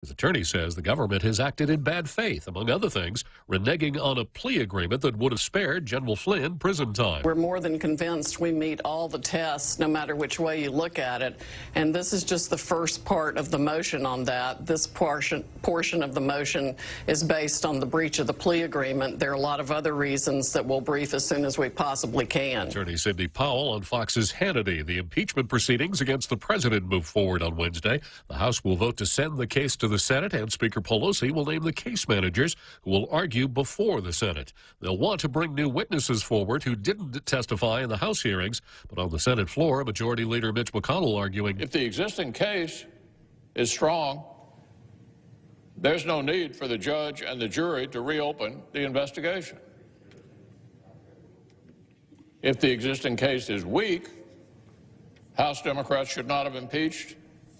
His attorney says the government has acted in bad faith, among other things, reneging on a plea agreement that would have spared General Flynn prison time. We're more than convinced we meet all the tests, no matter which way you look at it. And this is just the first part of the motion on that. This portion of the motion is based on the breach of the plea agreement. There are a lot of other reasons that we'll brief as soon as we possibly can. Attorney Sidney Powell on Fox's Hannity. The impeachment proceedings against the president move forward on Wednesday. The House will vote to send the case to the Senate, and Speaker Pelosi will name the case managers who will argue before the Senate. They'll want to bring new witnesses forward who didn't testify in the House hearings, but on the Senate floor, Majority Leader Mitch McConnell arguing, if the existing case is strong, there's no need for the judge and the jury to reopen the investigation. If the existing case is weak, House Democrats should not have impeached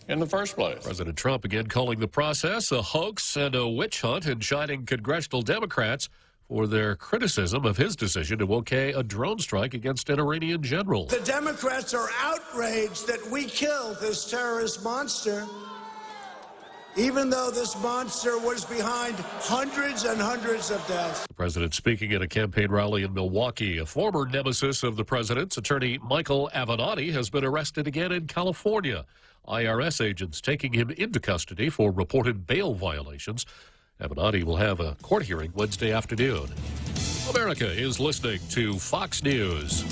in the first place. President Trump again calling the process a hoax and a witch hunt, and chiding congressional Democrats for their criticism of his decision to okay a drone strike against an Iranian general. The Democrats are outraged that we killed this terrorist monster, even though this monster was behind hundreds and hundreds of deaths. The president speaking at a campaign rally in Milwaukee. A former nemesis of the president's, attorney Michael Avenatti, has been arrested again in California. IRS agents taking him into custody for reported bail violations. Avenatti will have a court hearing Wednesday afternoon. America is listening to Fox News.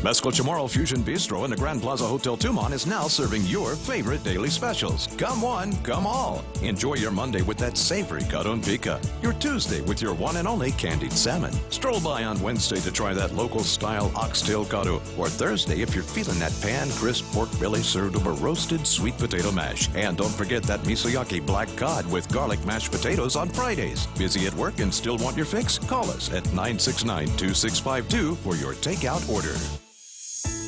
Mesco Chamorro Fusion Bistro in the Grand Plaza Hotel Tumon is now serving your favorite daily specials. Come one, come all. Enjoy your Monday with that savory carón pica, your Tuesday with your one and only candied salmon. Stroll by on Wednesday to try that local-style oxtail caro, or Thursday if you're feeling that pan-crisp pork belly served over roasted sweet potato mash. And don't forget that misoyaki black cod with garlic mashed potatoes on Fridays. Busy at work and still want your fix? Call us at 969-2652 for your takeout order.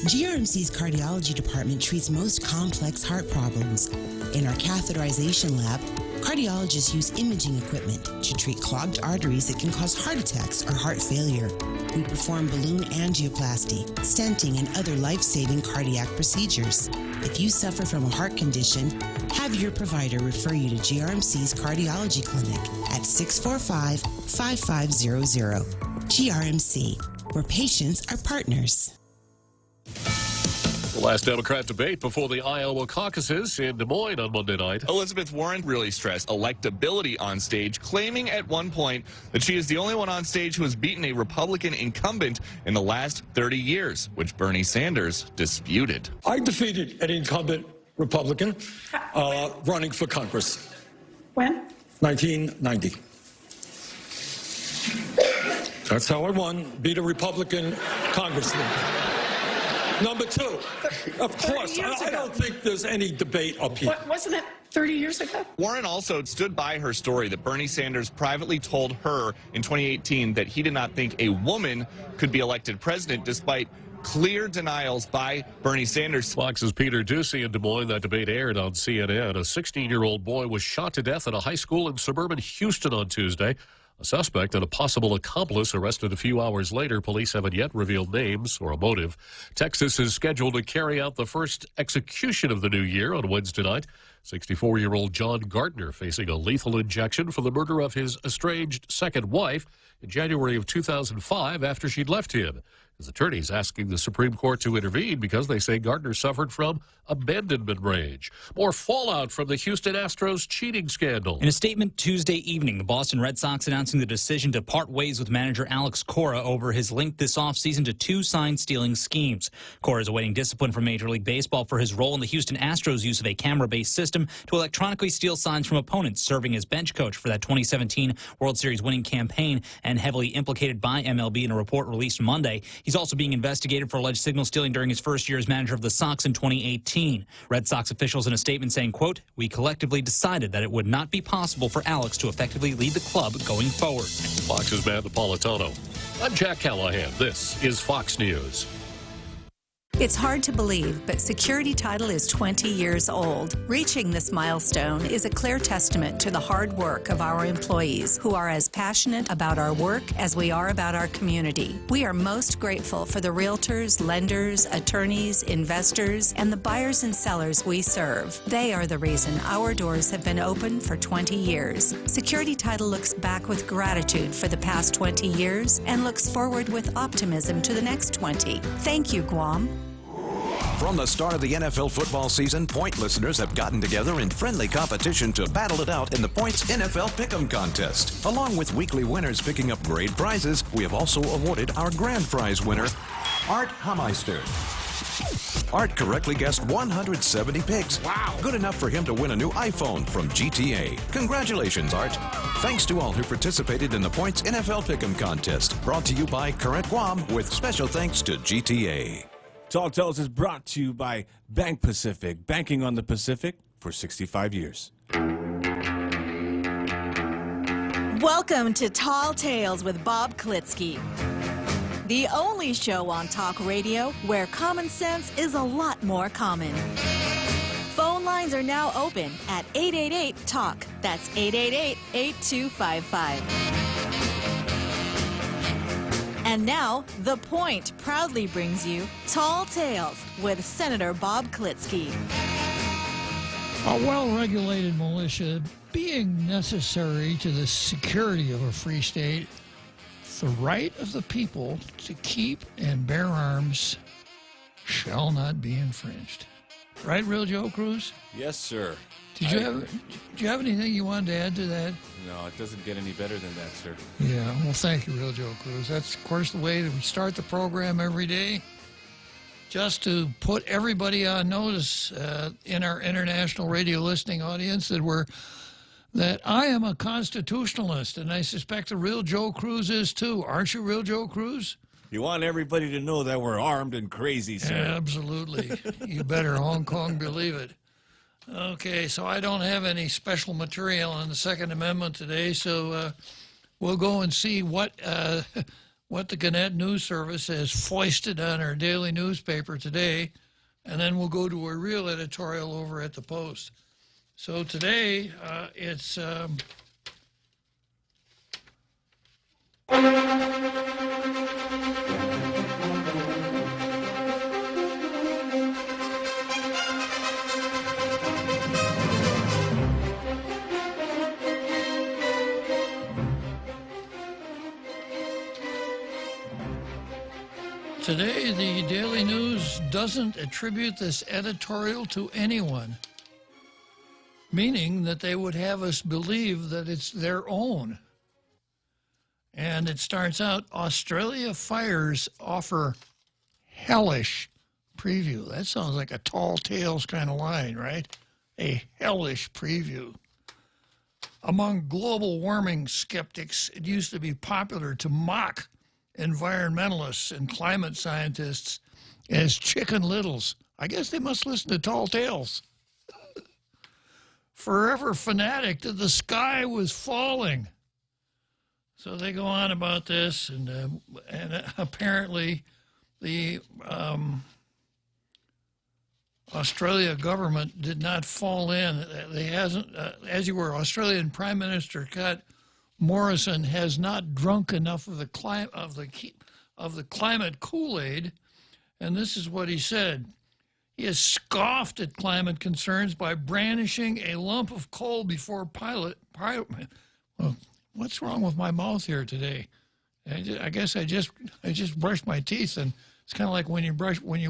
GRMC's cardiology department treats most complex heart problems. In our catheterization lab, cardiologists use imaging equipment to treat clogged arteries that can cause heart attacks or heart failure. We perform balloon angioplasty, stenting, and other life-saving cardiac procedures. If you suffer from a heart condition, have your provider refer you to GRMC's cardiology clinic at 645-5500. GRMC, where patients are partners. The last Democrat debate before the Iowa caucuses in Des Moines on Monday night. Elizabeth Warren really stressed electability on stage, claiming at one point that she is the only one on stage who has beaten a Republican incumbent in the last 30 years, which Bernie Sanders disputed. I defeated an incumbent Republican running for Congress. When? 1990. That's how I won, beat a Republican congressman. Number two, of course, I don't think there's any debate up here. Wasn't it 30 years ago? Warren also stood by her story that Bernie Sanders privately told her in 2018 that he did not think a woman could be elected president, despite clear denials by Bernie Sanders. Fox's Peter Ducey in Des Moines. That debate aired on CNN. A 16-year-old boy was shot to death at a high school in suburban Houston on Tuesday. A suspect and a possible accomplice arrested a few hours later. Police haven't yet revealed names or a motive. Texas is scheduled to carry out the first execution of the new year on Wednesday night. 64-year-old John Gardner facing a lethal injection for the murder of his estranged second wife in January of 2005 after she'd left him. His attorneys asking the Supreme Court to intervene because they say Gardner suffered from abandonment rage. More fallout from the Houston Astros cheating scandal. In a statement Tuesday evening, the Boston Red Sox announcing the decision to part ways with manager Alex Cora over his link this offseason to two sign-stealing schemes. Cora is awaiting discipline from Major League Baseball for his role in the Houston Astros' use of a camera-based system to electronically steal signs from opponents, serving as bench coach for that 2017 World Series winning campaign and heavily implicated by MLB in a report released Monday. He's also being investigated for alleged signal stealing during his first year as manager of the Sox in 2018. Red Sox officials in a statement saying, quote, "We collectively decided that it would not be possible for Alex to effectively lead the club going forward." Fox's Matt Napolitano. I'm Jack Callahan. This is Fox News. It's hard to believe, but Security Title is 20 years old. Reaching this milestone is a clear testament to the hard work of our employees, who are as passionate about our work as we are about our community. We are most grateful for the realtors, lenders, attorneys, investors, and the buyers and sellers we serve. They are the reason our doors have been open for 20 years. Security Title looks back with gratitude for the past 20 years and looks forward with optimism to the next 20. Thank you, Guam. From the start of the NFL football season, Point listeners have gotten together in friendly competition to battle it out in the Points NFL Pick'em contest. Along with weekly winners picking up great prizes, we have also awarded our grand prize winner, Art Hameister. Art correctly guessed 170 picks. Wow! Good enough for him to win a new iPhone from GTA. Congratulations, Art. Thanks to all who participated in the Points NFL Pick'em contest. Brought to you by Current Guam with special thanks to GTA. Tall Tales is brought to you by Bank Pacific, banking on the Pacific for 65 years. Welcome to Tall Tales with Bob Klitzkie, the only show on talk radio where common sense is a lot more common. Phone lines are now open at 888-TALK. That's 888-8255. And now, The Point proudly brings you Tall Tales with Senator Bob Klitzkie. A well-regulated militia being necessary to the security of a free state, the right of the people to keep and bear arms shall not be infringed. Right, Real Joe Cruz? Yes, sir. Did you have anything you wanted to add to that? No, it doesn't get any better than that, sir. Yeah, well, thank you, Real Joe Cruz. That's, of course, the way that we start the program every day, just to put everybody on notice in our international radio listening audience that I am a constitutionalist, and I suspect the Real Joe Cruz is too. Aren't you, Real Joe Cruz? You want everybody to know that we're armed and crazy, sir. Absolutely. You better Hong Kong believe it. Okay, so I don't have any special material on the Second Amendment today, so we'll go and see what the Gannett News Service has foisted on our daily newspaper today, and then we'll go to a real editorial over at the Post. So today, it's... Today, the Daily News doesn't attribute this editorial to anyone, meaning that they would have us believe that it's their own. And it starts out, Australia fires offer hellish preview. That sounds like a Tall Tales kind of line, right? A hellish preview. Among global warming skeptics, it used to be popular to mock environmentalists and climate scientists as chicken littles. I guess they must listen to Tall Tales. Forever fanatic that the sky was falling. So they go on about this, and apparently the Australia government did not fall in. They hasn't, as you were, Australian Prime Minister Scott Morrison has not drunk enough of the climate Kool-Aid, and this is what he said. He has scoffed at climate concerns by brandishing a lump of coal before pilot. Well, what's wrong with my mouth here today? I guess I just brushed my teeth, and it's kind of like when you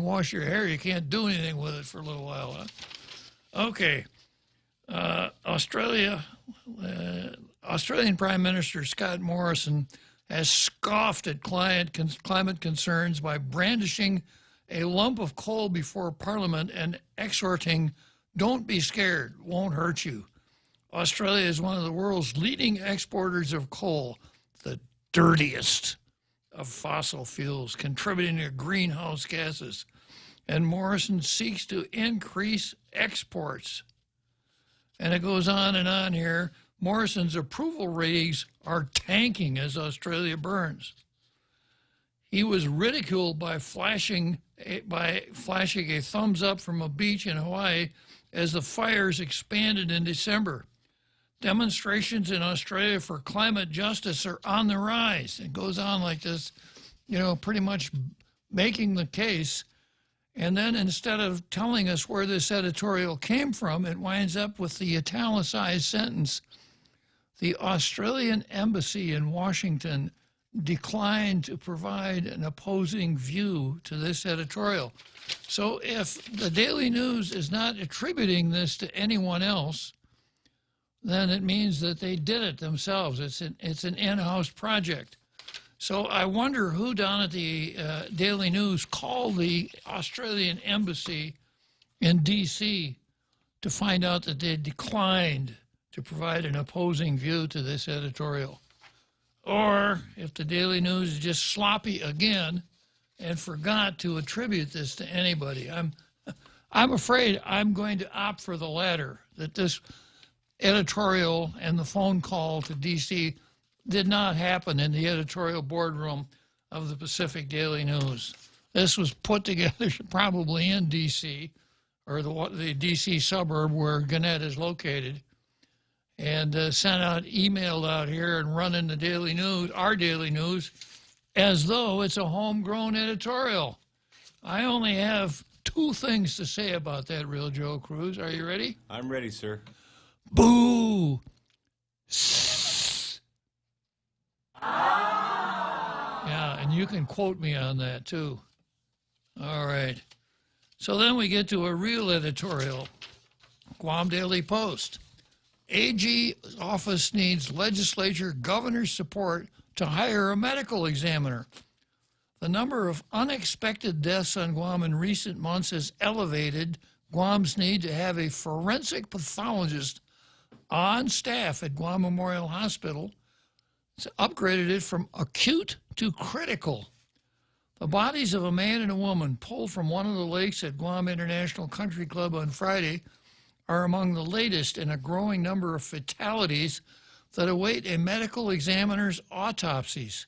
wash your hair, you can't do anything with it for a little while. Huh? Okay, Australian Prime Minister Scott Morrison has scoffed at climate concerns by brandishing a lump of coal before Parliament and exhorting, "Don't be scared, won't hurt you." Australia is one of the world's leading exporters of coal, the dirtiest of fossil fuels, contributing to greenhouse gases. And Morrison seeks to increase exports. And it goes on and on here. Morrison's approval ratings are tanking as Australia burns. He was ridiculed by flashing a thumbs up from a beach in Hawaii as the fires expanded in December. Demonstrations in Australia for climate justice are on the rise. It goes on like this, pretty much making the case. And then instead of telling us where this editorial came from, it winds up with the italicized sentence: the Australian embassy in Washington declined to provide an opposing view to this editorial. So if the Daily News is not attributing this to anyone else, then it means that they did it themselves. It's an in-house project. So I wonder who down at the Daily News called the Australian embassy in D.C. to find out that they declined to provide an opposing view to this editorial. Or if the Daily News is just sloppy again and forgot to attribute this to anybody. I'm afraid I'm going to opt for the latter, that this editorial and the phone call to D.C. did not happen in the editorial boardroom of the Pacific Daily News. This was put together probably in D.C. or the D.C. suburb where Gannett is located, and sent out, emailed out here and run in the Daily News, our Daily News, as though it's a homegrown editorial. I only have two things to say about that, Real Joe Cruz. Are you ready? I'm ready, sir. Boo! Yeah, and you can quote me on that, too. All right. So then we get to a real editorial. Guam Daily Post. AG office needs legislature governor's support to hire a medical examiner. The number of unexpected deaths on Guam in recent months has elevated Guam's need to have a forensic pathologist on staff at Guam Memorial Hospital. It's upgraded it from acute to critical. The bodies of a man and a woman pulled from one of the lakes at Guam International Country Club on Friday are among the latest in a growing number of fatalities that await a medical examiner's autopsies.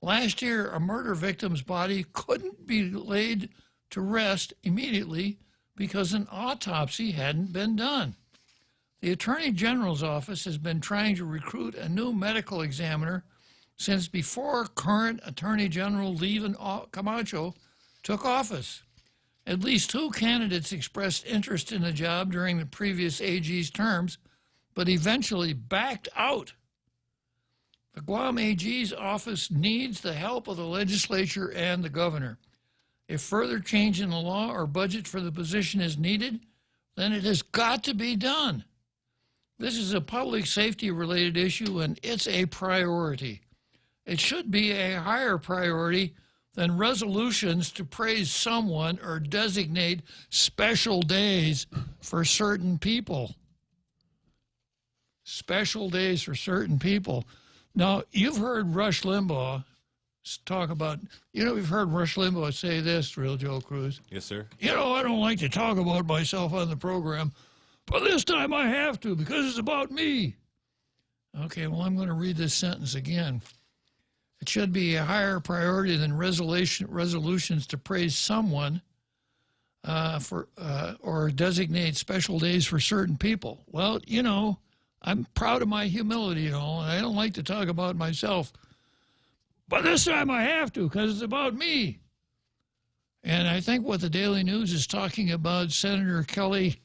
Last year, a murder victim's body couldn't be laid to rest immediately because an autopsy hadn't been done. The Attorney General's office has been trying to recruit a new medical examiner since before current Attorney General Levin Camacho took office. At least two candidates expressed interest in the job during the previous AG's terms, but eventually backed out. The Guam AG's office needs the help of the legislature and the governor. If further change in the law or budget for the position is needed, then it has got to be done. This is a public safety related issue and it's a priority. It should be a higher priority than resolutions to praise someone or designate special days for certain people. Special days for certain people. Now, you've heard Rush Limbaugh talk about, we've heard Rush Limbaugh say this, Real Joe Cruz. Yes, sir. I don't like to talk about myself on the program, but this time I have to because it's about me. Okay, well, I'm going to read this sentence again. It should be a higher priority than resolutions to praise someone or designate special days for certain people. Well, I'm proud of my humility and all, and I don't like to talk about myself. But this time I have to because it's about me. And I think what the Daily News is talking about, Senator Kelly,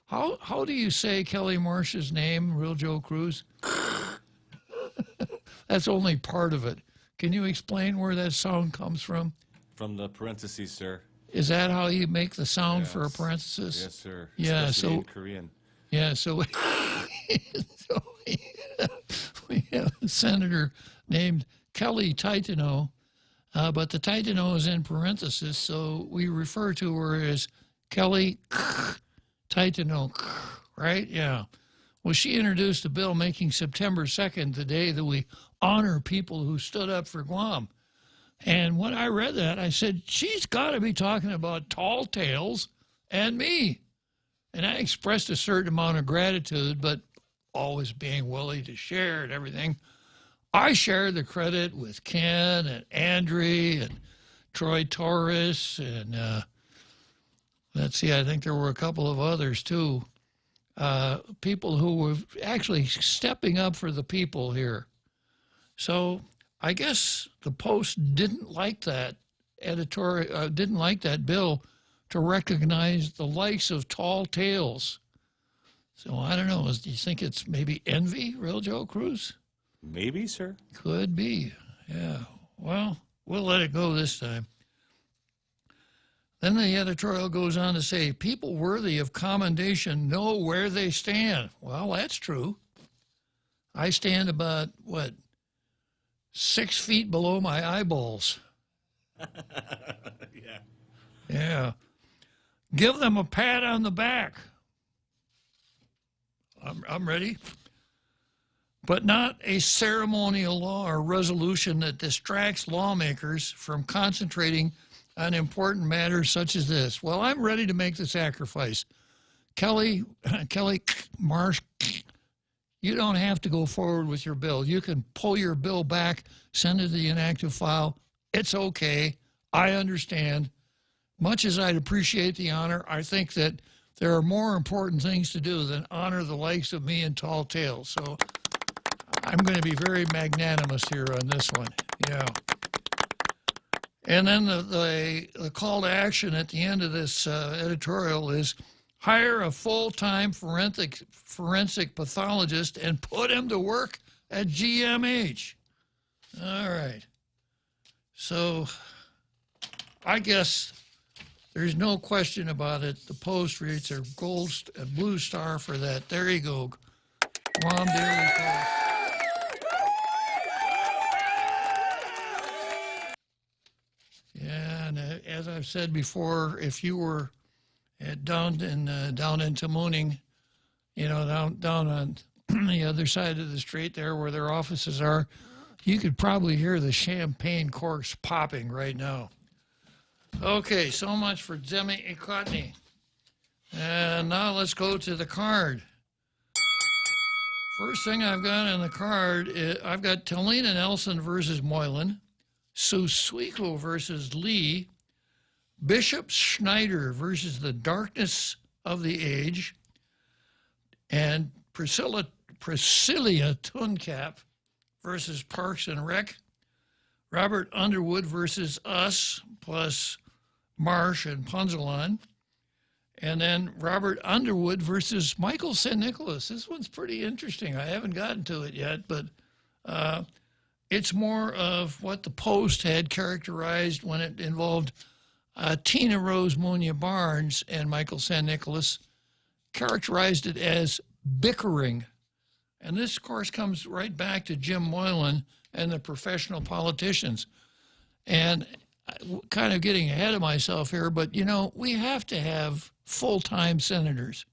how do you say Kelly Marsh's name, Real Joe Cruz? That's only part of it. Can you explain where that sound comes from? From the parentheses, sir. Is that how you make the sound for a parenthesis? Yes, sir. Yeah, especially in Korean. Yeah, so we have a senator named Kelly Titano, but the Titano is in parentheses, so we refer to her as Kelly Titano, right? Yeah. Well, she introduced a bill making September 2nd the day that we honor people who stood up for Guam. And when I read that, I said, she's got to be talking about Tall Tales and me. And I expressed a certain amount of gratitude, but always being willing to share and everything. I share the credit with Ken and Andre and Troy Torres and let's see, I think there were a couple of others too. People who were actually stepping up for the people here. So I guess the Post didn't like that editorial, didn't like that bill to recognize the likes of tall tales. So I don't know. Do you think it's maybe envy, Real Joe Cruz? Maybe, sir. Could be. Yeah. Well, we'll let it go this time. Then the editorial goes on to say, people worthy of commendation know where they stand. Well, that's true. I stand about, 6 feet below my eyeballs. Yeah. Yeah. Give them a pat on the back. I'm ready. But not a ceremonial law or resolution that distracts lawmakers from concentrating on important matters such as this. Well, I'm ready to make the sacrifice. Kelly Marsh, you don't have to go forward with your bill. You can pull your bill back, send it to the inactive file. It's okay. I understand. Much as I'd appreciate the honor, I think that there are more important things to do than honor the likes of me and Tall Tales. So I'm going to be very magnanimous here on this one. Yeah. And then the call to action at the end of this editorial is hire a full-time forensic pathologist and put him to work at GMH. All right. So I guess there's no question about it. The Post rates a blue star for that. There you go. Guam Daily Post. Yeah, and as I've said before, if you were down in Tamuning, down on the other side of the street there where their offices are, you could probably hear the champagne corks popping right now. Okay, so much for Demi Ekotny. And now let's go to the card. First thing I've got on the card, I've got Talina Nelson versus Moylan, Sue Suiko versus Lee, Bishop Schneider versus the Darkness of the Age, and Priscilla Tuncap versus Parks and Rec, Robert Underwood versus Us, plus Marsh and Punzalan, and then Robert Underwood versus Michael St. Nicholas. This one's pretty interesting. I haven't gotten to it yet, but it's more of what the Post had characterized when it involved Tina Rose Munya Barnes and Michael St. Nicholas, characterized it as bickering. And this, of course, comes right back to Jim Moylan and the professional politicians. And kind of getting ahead of myself here, but, we have to have full-time senators.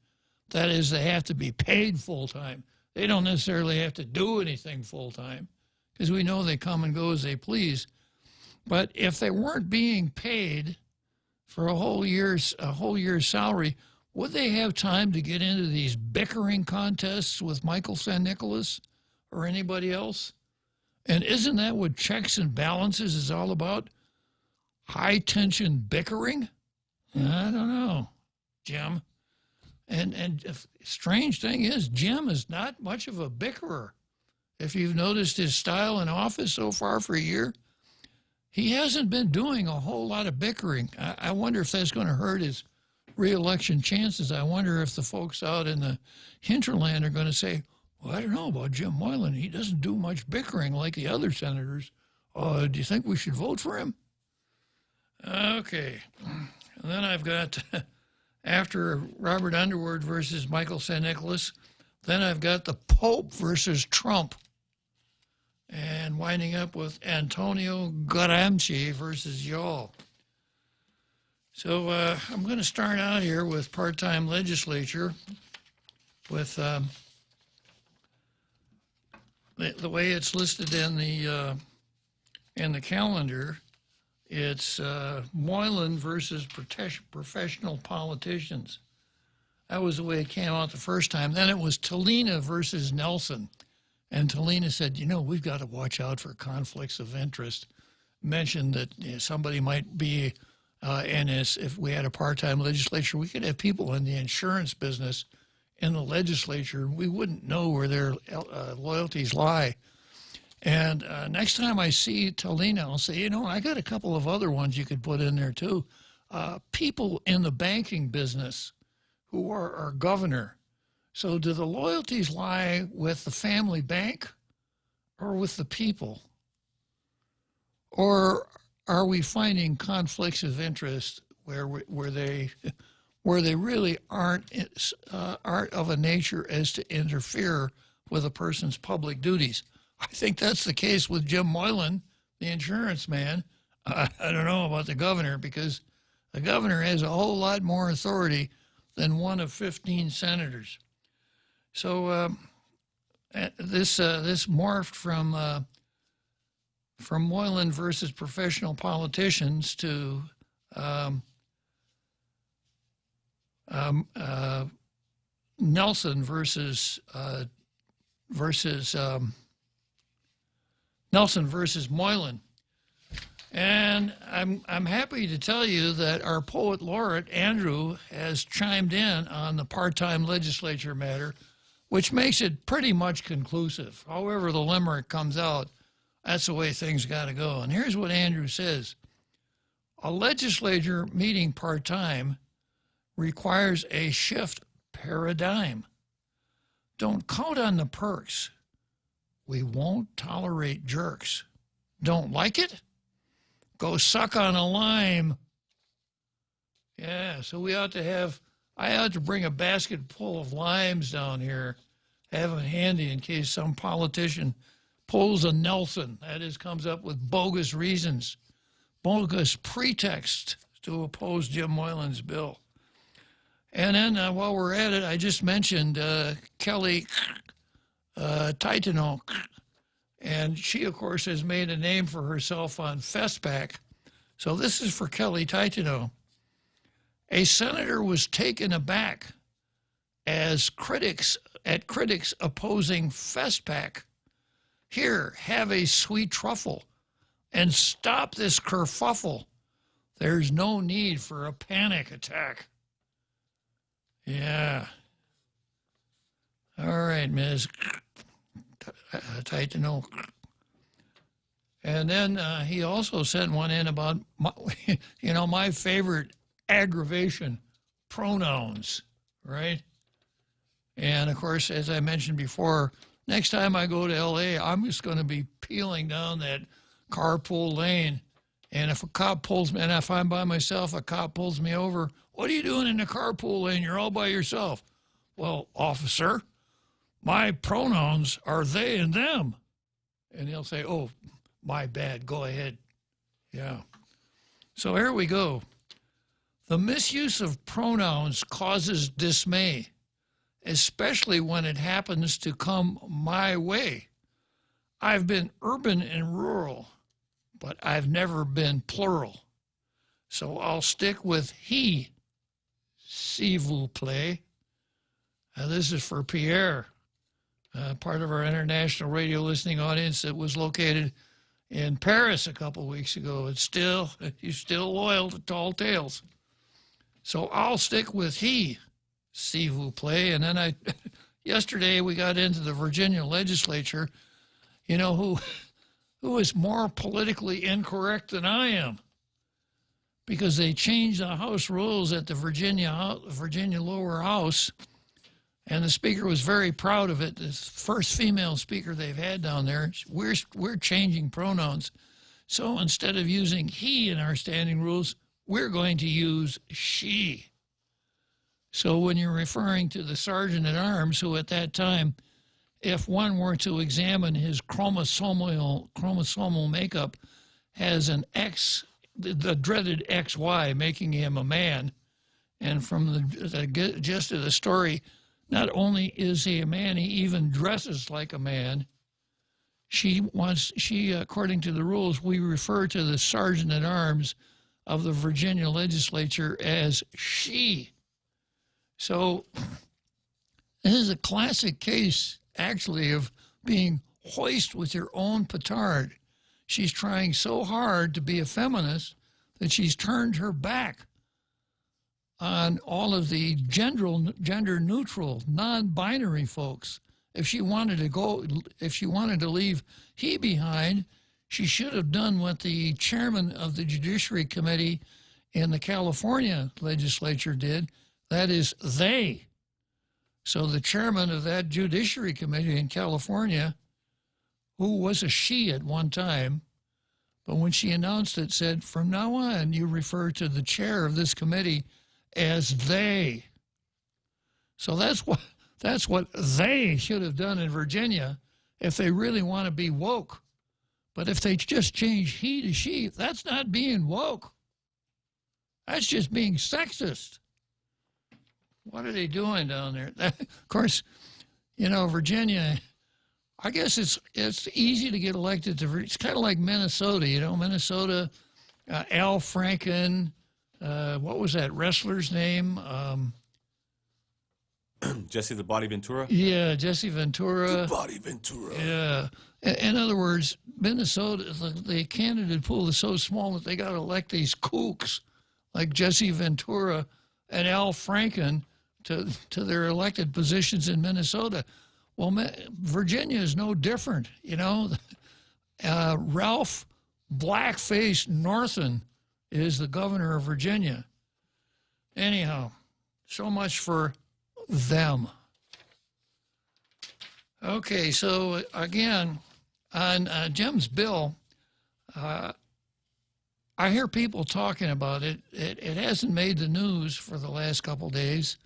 That is, they have to be paid full-time. They don't necessarily have to do anything full-time because we know they come and go as they please. But if they weren't being paid for a whole year's salary, would they have time to get into these bickering contests with Michael St. Nicholas or anybody else? And isn't that what checks and balances is all about? High-tension bickering? I don't know, Jim. And the strange thing is, Jim is not much of a bickerer. If you've noticed his style in office so far for a year, he hasn't been doing a whole lot of bickering. I wonder if that's going to hurt his re-election chances. I wonder if the folks out in the hinterland are going to say, well, I don't know about Jim Moylan. He doesn't do much bickering like the other senators. Do you think we should vote for him? Okay. And then I've got, after Robert Underwood versus Michael St. Nicholas, then I've got the Pope versus Trump. And winding up with Antonio Gramsci versus Y'all. So I'm going to start out here with part-time legislature with the way it's listed in the calendar. It's Moylan versus professional politicians. That was the way it came out the first time. Then it was Talina versus Nelson. And Talina said, we've got to watch out for conflicts of interest. Mentioned that somebody might be if we had a part-time legislature, we could have people in the insurance business in the legislature. We wouldn't know where their loyalties lie. And next time I see Talina, I'll say, I got a couple of other ones you could put in there too. People in the banking business who are our governor. So do the loyalties lie with the family bank or with the people? Or are we finding conflicts of interest where they really aren't of a nature as to interfere with a person's public duties? I think that's the case with Jim Moylan, the insurance man. I don't know about the governor, because the governor has a whole lot more authority than one of 15 senators. So this morphed from Moylan versus professional politicians to Nelson versus Moylan. And I'm happy to tell you that our poet laureate, Andrew, has chimed in on the part-time legislature matter, which makes it pretty much conclusive. However the limerick comes out, that's the way things got to go. And here's what Andrew says. A legislature meeting part-time requires a shift paradigm. Don't count on the perks. We won't tolerate jerks. Don't like it? Go suck on a lime. Yeah, so I ought to bring a basket full of limes down here, have them handy in case some politician pulls a Nelson, that is, comes up with bogus reasons, bogus pretext to oppose Jim Moylan's bill. And then while we're at it, I just mentioned Kelly Titano, and she, of course, has made a name for herself on FestPac. So this is for Kelly Titano. A senator was taken aback as critics opposing FestPac. Here, have a sweet truffle and stop this kerfuffle. There's no need for a panic attack. Yeah. All right, Ms. Titano. And then he also sent one in about, my favorite aggravation, pronouns, right? And, of course, as I mentioned before, next time I go to L.A., I'm just going to be peeling down that carpool lane. And if a cop pulls me, and if I'm by myself, a cop pulls me over, what are you doing in the carpool lane? You're all by yourself. Well, officer, my pronouns are they and them. And he'll say, oh, my bad, go ahead. Yeah. So here we go. The misuse of pronouns causes dismay, especially when it happens to come my way. I've been urban and rural, but I've never been plural. So I'll stick with he, s'il vous plaît. This is for Pierre, part of our international radio listening audience that was located in Paris a couple of weeks ago. He's still loyal to Tall Tales. So I'll stick with he, s'il vous plaît. And then yesterday we got into the Virginia legislature, who is more politically incorrect than I am, because they changed the House rules at the Virginia lower house, and the speaker was very proud of it. The first female speaker they've had down there. We're changing pronouns. So instead of using he in our standing rules, we're going to use she. So when you're referring to the sergeant at arms, who at that time, if one were to examine his chromosomal makeup, has an X, the dreaded XY, making him a man. And from the gist of the story, not only is he a man, he even dresses like a man. She, according to the rules, we refer to the sergeant at arms of the Virginia legislature as she. So this is a classic case, actually, of being hoist with your own petard. She's trying so hard to be a feminist that she's turned her back on all of the gender-neutral, non-binary folks. If she wanted to leave he behind, she should have done what the chairman of the Judiciary Committee in the California legislature did. That is, they. So the chairman of that Judiciary Committee in California, who was a she at one time, but when she announced it, said, from now on, you refer to the chair of this committee as they. So that's what they should have done in Virginia if they really want to be woke. But if they just change he to she, that's not being woke. That's just being sexist. What are they doing down there? Of course, you know, Virginia, I guess it's easy to get elected to. It's kind of like Minnesota, you know. Minnesota, Al Franken, what was that wrestler's name? Jesse the Body Ventura? Yeah, Jesse Ventura. The Body Ventura. Yeah. In other words, Minnesota, the candidate pool is so small that they got to elect these kooks like Jesse Ventura and Al Franken to their elected positions in Minnesota. Well, Virginia is no different, you know. Ralph Blackface Northam is the governor of Virginia. Anyhow, so much for them. Okay, so again, on Jim's bill, I hear people talking about it. It hasn't made the news for the last couple days.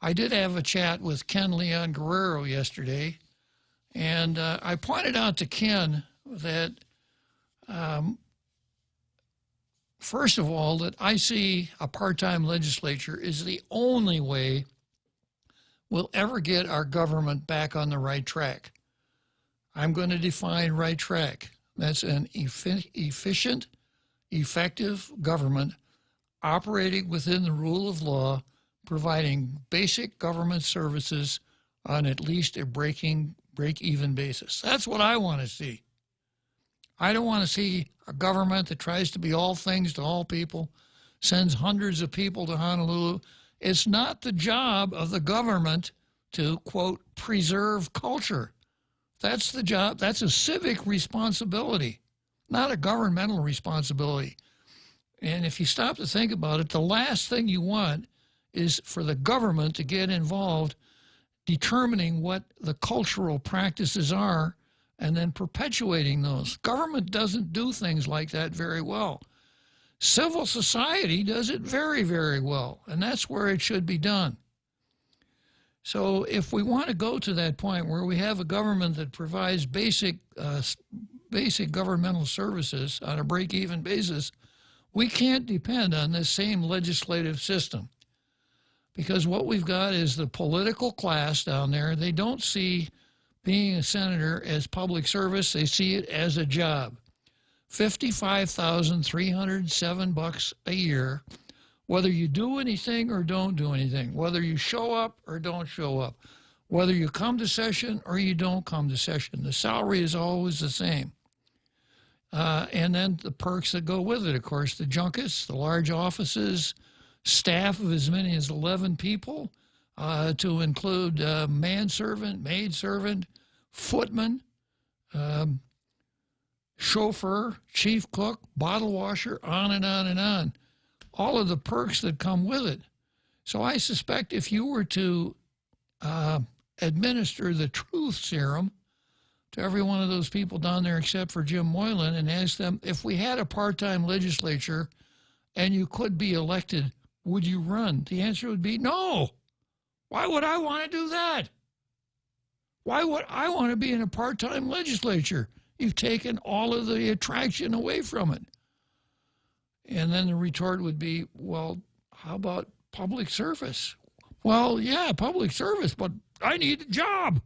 I did have a chat with Ken Leon Guerrero yesterday, and I pointed out to Ken that, first of all, that I see a part-time legislature is the only way we'll ever get our government back on the right track. I'm going to define right track. That's an efficient, effective government operating within the rule of law, providing basic government services on at least a break-even basis. That's what I want to see. I don't want to see a government that tries to be all things to all people, sends hundreds of people to Honolulu. It's not the job of the government to, quote, preserve culture. That's the job. That's a civic responsibility, not a governmental responsibility. And if you stop to think about it, the last thing you want is for the government to get involved determining what the cultural practices are and then perpetuating those. Government doesn't do things like that very well. Civil society does it very, very well, and that's where it should be done. So if we want to go to that point where we have a government that provides basic governmental services on a break-even basis, we can't depend on this same legislative system. Because what we've got is the political class down there. They don't see being a senator as public service. They see it as a job. $55,307 a year, whether you do anything or don't do anything, whether you show up or don't show up, whether you come to session or you don't come to session. The salary is always the same. And then the perks that go with it, of course, the junkets, the large offices, staff of as many as 11 people, to include manservant, maidservant, footman, chauffeur, chief cook, bottle washer, on and on and on. All of the perks that come with it. So I suspect if you were to administer the truth serum to every one of those people down there except for Jim Moylan and ask them, if we had a part-time legislature and you could be elected, would you run? The answer would be no. Why would I want to do that? Why would I want to be in a part-time legislature? You've taken all of the attraction away from it. And then the retort would be, well, how about public service? Well, yeah, public service, but I need a job.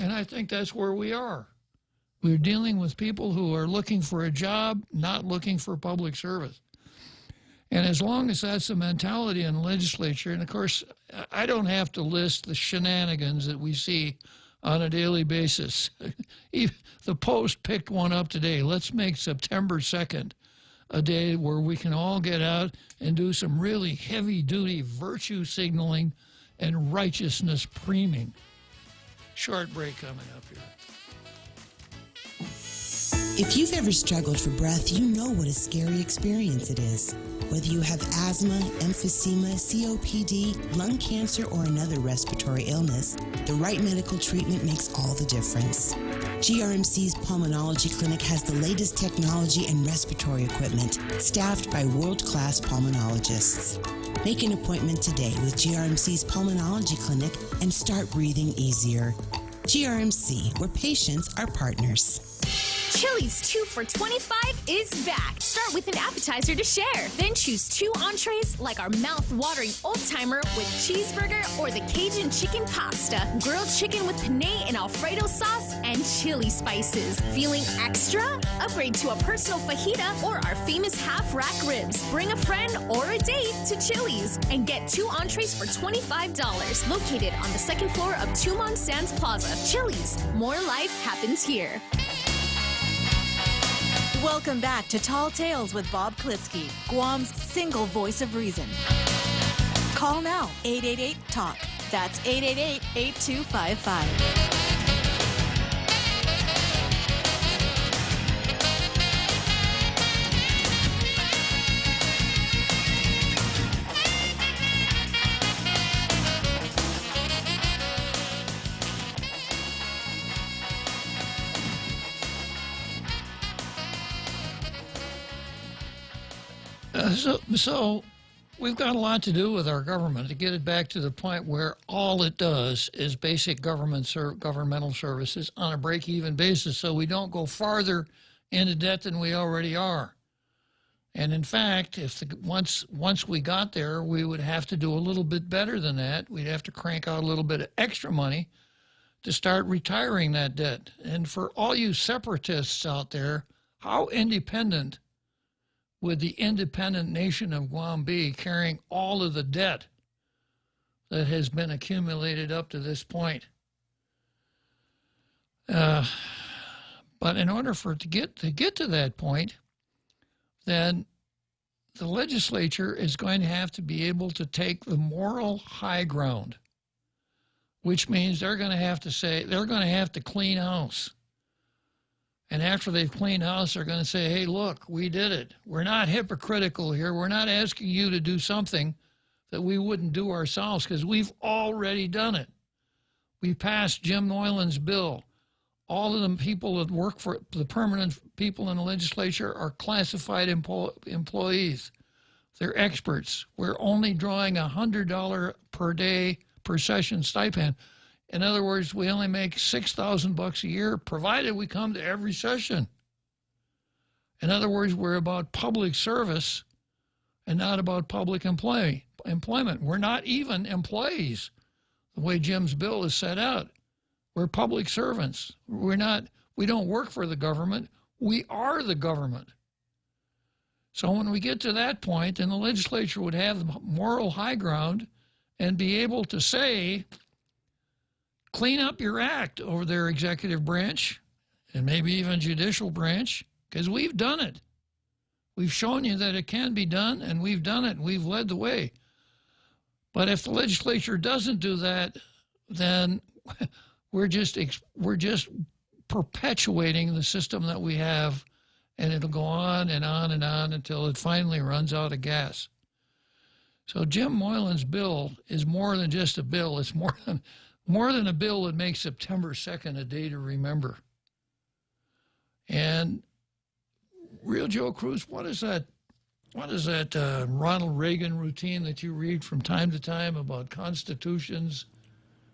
And I think that's where we are. We're dealing with people who are looking for a job, not looking for public service. And as long as that's the mentality in the legislature, and of course, I don't have to list the shenanigans that we see on a daily basis. The Post picked one up today. Let's make September 2nd a day where we can all get out and do some really heavy-duty virtue signaling and righteousness preeming. Short break coming up here. If you've ever struggled for breath, you know what a scary experience it is. Whether you have asthma, emphysema, COPD, lung cancer, or another respiratory illness, the right medical treatment makes all the difference. GRMC's Pulmonology Clinic has the latest technology and respiratory equipment, staffed by world-class pulmonologists. Make an appointment today with GRMC's Pulmonology Clinic and start breathing easier. GRMC, where patients are partners. Chili's 2 for $25 is back. Start with an appetizer to share. Then choose 2 entrees like our mouth-watering old-timer with cheeseburger or the Cajun chicken pasta, grilled chicken with penne and Alfredo sauce, and chili spices. Feeling extra? Upgrade to a personal fajita or our famous half-rack ribs. Bring a friend or a date to Chili's and get 2 entrees for $25. Located on the 2nd floor of Tumon Sands Plaza. Chili's. More life happens here. Welcome back to Tall Tales with Bob Klitzkie, Guam's single voice of reason. Call now, 888-TALK. That's 888-8255. So we've got a lot to do with our government to get it back to the point where all it does is basic governmental services on a break-even basis, so we don't go farther into debt than we already are. And in fact, once we got there, we would have to do a little bit better than that. We'd have to crank out a little bit of extra money to start retiring that debt. And for all you separatists out there, how independent would the independent nation of Guam be, carrying all of the debt that has been accumulated up to this point? But in order for it to get to that point, then the legislature is going to have to be able to take the moral high ground, which means they're going to have to say, they're going to have to clean house. And after they've cleaned house, they're going to say, hey, look, we did it. We're not hypocritical here. We're not asking you to do something that we wouldn't do ourselves because we've already done it. We passed Jim Moylan's bill. All of the people that work for the permanent people in the legislature are classified employees. They're experts. We're only drawing $100 per day per session stipend. In other words, we only make $6,000 a year, provided we come to every session. In other words, we're about public service and not about public employment. We're not even employees, the way Jim's bill is set out. We're public servants. We don't work for the government. We are the government. So when we get to that point, then the legislature would have the moral high ground and be able to say, clean up your act over their executive branch and maybe even judicial branch, because we've done it. We've shown you that it can be done, and we've done it, and we've led the way. But if the legislature doesn't do that, then we're just perpetuating the system that we have, and it'll go on and on and on until it finally runs out of gas. So Jim Moylan's bill is more than just a bill. It's more than a bill that makes September 2nd a day to remember. And Real Joe Cruz, what is that Ronald Reagan routine that you read from time to time about constitutions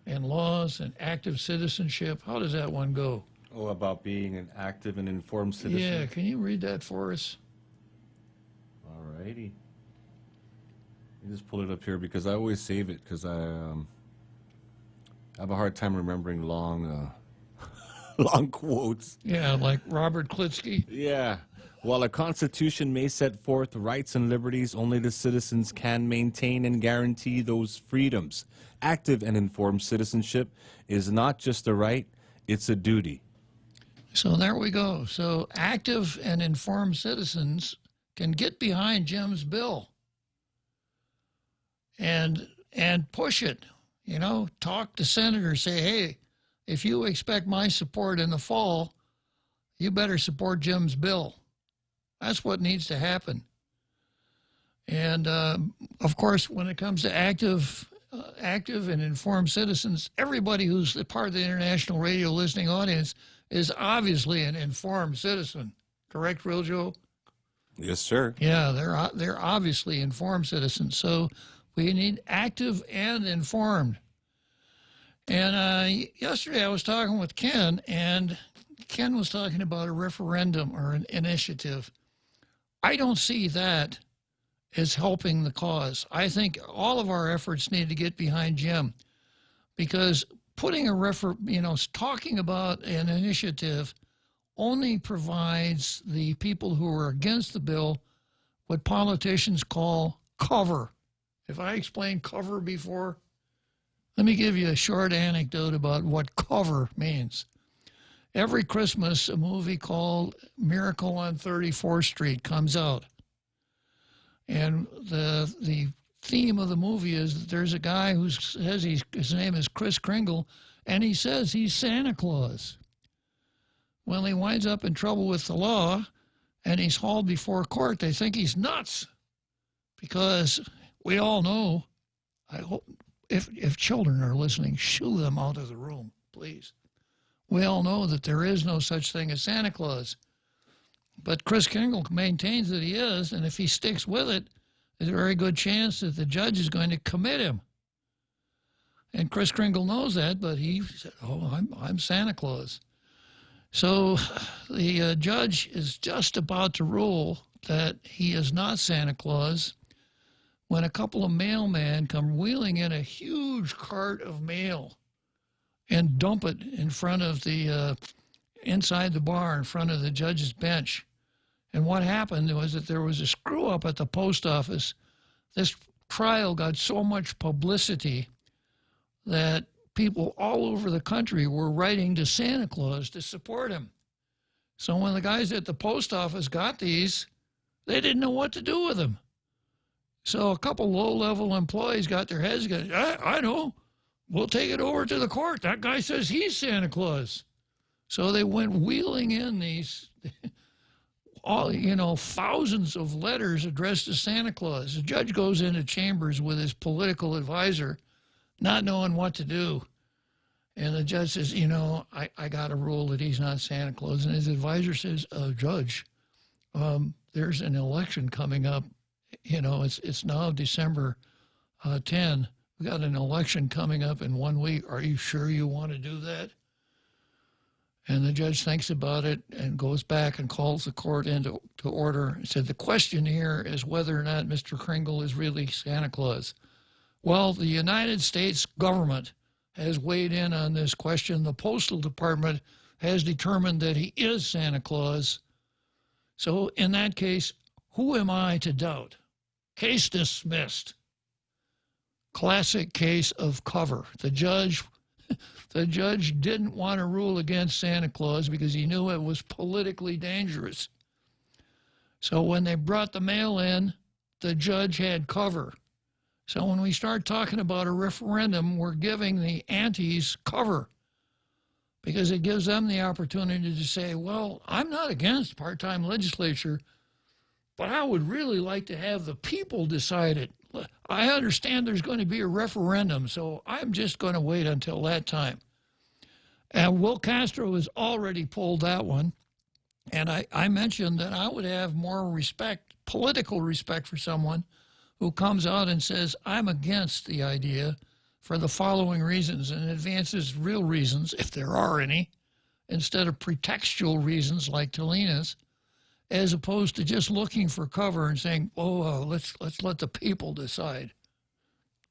and laws and active citizenship? How does that one go? Oh, about being an active and informed citizen? Yeah, can you read that for us? All righty. Let me just pull it up here because I always save it because I have a hard time remembering long quotes. Yeah, like Robert Klitzkie. Yeah. While a constitution may set forth rights and liberties, only the citizens can maintain and guarantee those freedoms. Active and informed citizenship is not just a right, it's a duty. So there we go. So active and informed citizens can get behind Jim's bill and push it. You know, talk to senators, say, hey, if you expect my support in the fall, you better support Jim's bill. That's what needs to happen. And, of course, when it comes to active and informed citizens, everybody who's a part of the international radio listening audience is obviously an informed citizen. Correct, Real Joe? Yes, sir. Yeah, they're obviously informed citizens. So we need active and informed. And yesterday I was talking with Ken, and Ken was talking about a referendum or an initiative. I don't see that as helping the cause. I think all of our efforts need to get behind Jim, because putting talking about an initiative only provides the people who are against the bill what politicians call cover. If I explained cover before, let me give you a short anecdote about what cover means. Every Christmas, a movie called Miracle on 34th Street comes out. And the theme of the movie is that there's a guy who says his name is Kris Kringle, and he says he's Santa Claus. Well, he winds up in trouble with the law, and he's hauled before court. They think he's nuts, because we all know, I hope, if children are listening, shoo them out of the room, please. We all know that there is no such thing as Santa Claus. But Kris Kringle maintains that he is, and if he sticks with it, there's a very good chance that the judge is going to commit him. And Kris Kringle knows that, but he said, oh, I'm Santa Claus. So the judge is just about to rule that he is not Santa Claus when a couple of mailmen come wheeling in a huge cart of mail and dump it in front of the, inside the bar, in front of the judge's bench. And what happened was that there was a screw-up at the post office. This trial got so much publicity that people all over the country were writing to Santa Claus to support him. So when the guys at the post office got these, they didn't know what to do with them. So a couple low-level employees got their heads going, I know, we'll take it over to the court. That guy says he's Santa Claus. So they went wheeling in these, thousands of letters addressed to Santa Claus. The judge goes into chambers with his political advisor, not knowing what to do. And the judge says, I got a rule that he's not Santa Claus. And his advisor says, Judge, there's an election coming up. It's now December 10. We got an election coming up in 1 week. Are you sure you want to do that? And the judge thinks about it and goes back and calls the court into order and said, the question here is whether or not Mr. Kringle is really Santa Claus. Well, the United States government has weighed in on this question. The Postal Department has determined that he is Santa Claus. So in that case, who am I to doubt? Case dismissed. Classic case of cover. The judge didn't want to rule against Santa Claus because he knew it was politically dangerous. So when they brought the mail in, the judge had cover. So when we start talking about a referendum, we're giving the antis cover, because it gives them the opportunity to say, well, I'm not against part-time legislature, but I would really like to have the people decide it. I understand there's going to be a referendum, so I'm just going to wait until that time. And Will Castro has already pulled that one. And I mentioned that I would have more respect, political respect, for someone who comes out and says, I'm against the idea for the following reasons, and advances real reasons, if there are any, instead of pretextual reasons like Talina's, as opposed to just looking for cover and saying, let's let the people decide.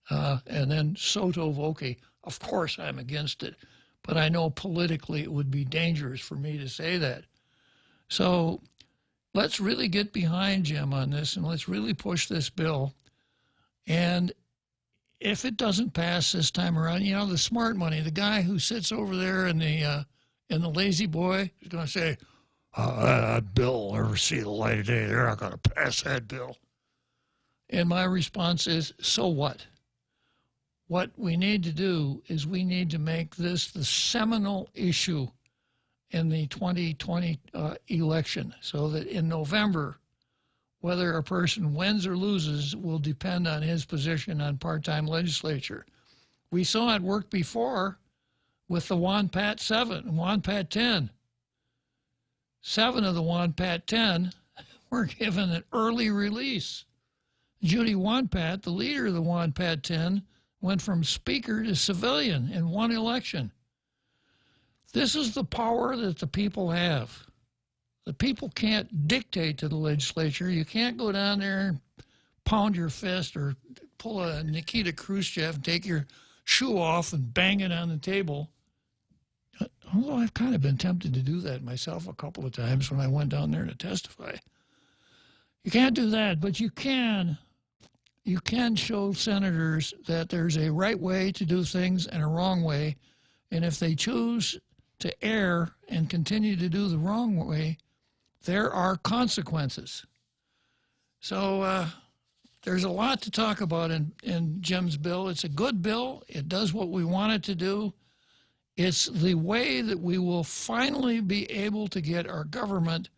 And then sotto voce, of course I'm against it, but I know politically it would be dangerous for me to say that. So let's really get behind Jim on this, and let's really push this bill. And if it doesn't pass this time around, you know, the smart money, the guy who sits over there in the lazy boy is going to say, that bill will never see the light of day. They're not going to pass that bill. And my response is, so what? What we need to do is we need to make this the seminal issue in the 2020 election, so that in November, whether a person wins or loses will depend on his position on part-time legislature. We saw it work before with the WANPAT 7 and WANPAT 10. 7 of the WANPAT 10 were given an early release. Judy WANPAT, the leader of the WANPAT 10, went from speaker to civilian in one election. This is the power that the people have. The people can't dictate to the legislature. You can't go down there and pound your fist or pull a Nikita Khrushchev and take your shoe off and bang it on the table. Although I've kind of been tempted to do that myself a couple of times when I went down there to testify. You can't do that, but you can show senators that there's a right way to do things and a wrong way, and if they choose to err and continue to do the wrong way, there are consequences. So there's a lot to talk about in Jim's bill. It's a good bill. It does what we want it to do. It's the way that we will finally be able to get our government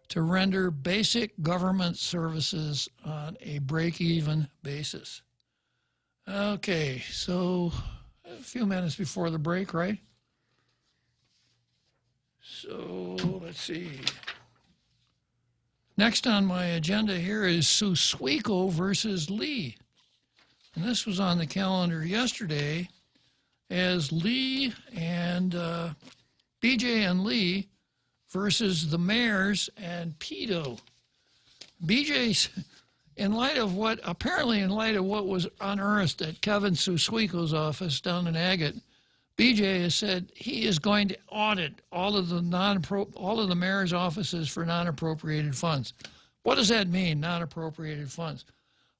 to render basic government services on a break-even basis. Okay, so a few minutes before the break, right? So let's see. Next on my agenda here is Susuiko versus Lee. And this was on the calendar yesterday as Lee and BJ and Lee versus the mayors and Pedo. BJ's, in light of what was unearthed at Kevin Susuiko's office down in Agate, BJ has said he is going to audit all of the mayor's offices for non-appropriated funds. What does that mean, non-appropriated funds?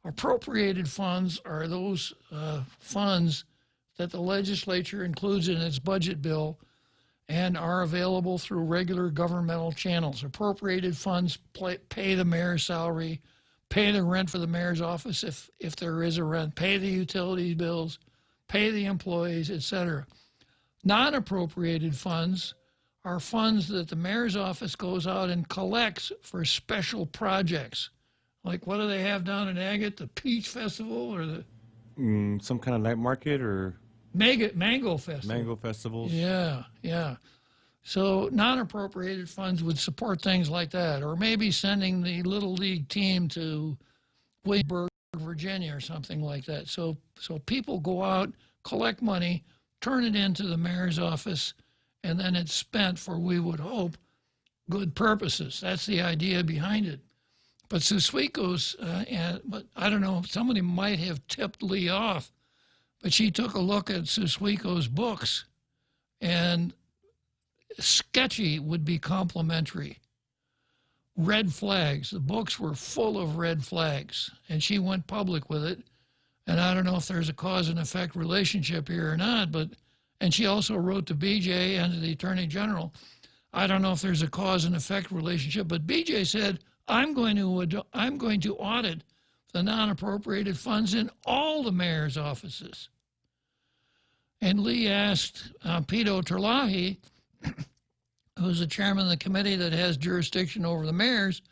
Appropriated funds are those funds that the legislature includes in its budget bill and are available through regular governmental channels. Appropriated funds pay the mayor's salary, pay the rent for the mayor's office if there is a rent, pay the utility bills, pay the employees, etc. Non-appropriated funds are funds that the mayor's office goes out and collects for special projects. Like, what do they have down in Agate? The Peach Festival or the... some kind of night market or... Mango Festival. Mango festivals. Yeah, yeah. So non-appropriated funds would support things like that, or maybe sending the Little League team to Williamsburg, Virginia, or something like that. So people go out, collect money, turn it into the mayor's office, and then it's spent for, we would hope, good purposes. That's the idea behind it. But Susuiko's, but I don't know, somebody might have tipped Lee off, but she took a look at Susuiko's books, and sketchy would be complimentary. Red flags. The books were full of red flags, and she went public with it. And I don't know if there's a cause and effect relationship here or not, and she also wrote to BJ and to the Attorney General. I don't know if there's a cause and effect relationship, but BJ said, I'm going to audit the non-appropriated funds in all the mayor's offices. And Lee asked Pito Terlahi, who's the chairman of the committee that has jurisdiction over the mayors,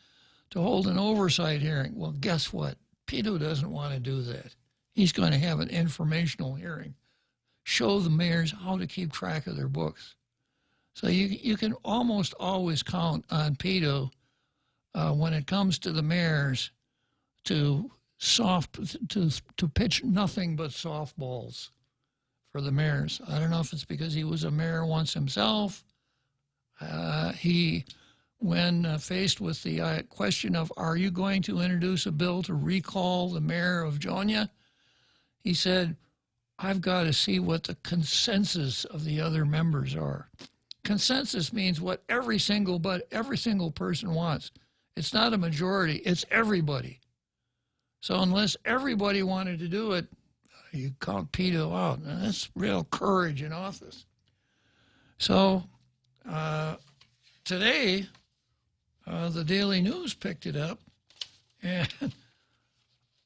to hold an oversight hearing. Well, guess what? Pito doesn't want to do that. He's going to have an informational hearing, show the mayors how to keep track of their books. So you can almost always count on Pito when it comes to the mayors to pitch nothing but softballs for the mayors. I don't know if it's because he was a mayor once himself. When faced with the question of, are you going to introduce a bill to recall the mayor of Jonia? He said, I've got to see what the consensus of the other members are. Consensus means what every single person wants. It's not a majority. It's everybody. So unless everybody wanted to do it, you count Pito out. And that's real courage in office. So today, the Daily News picked it up, and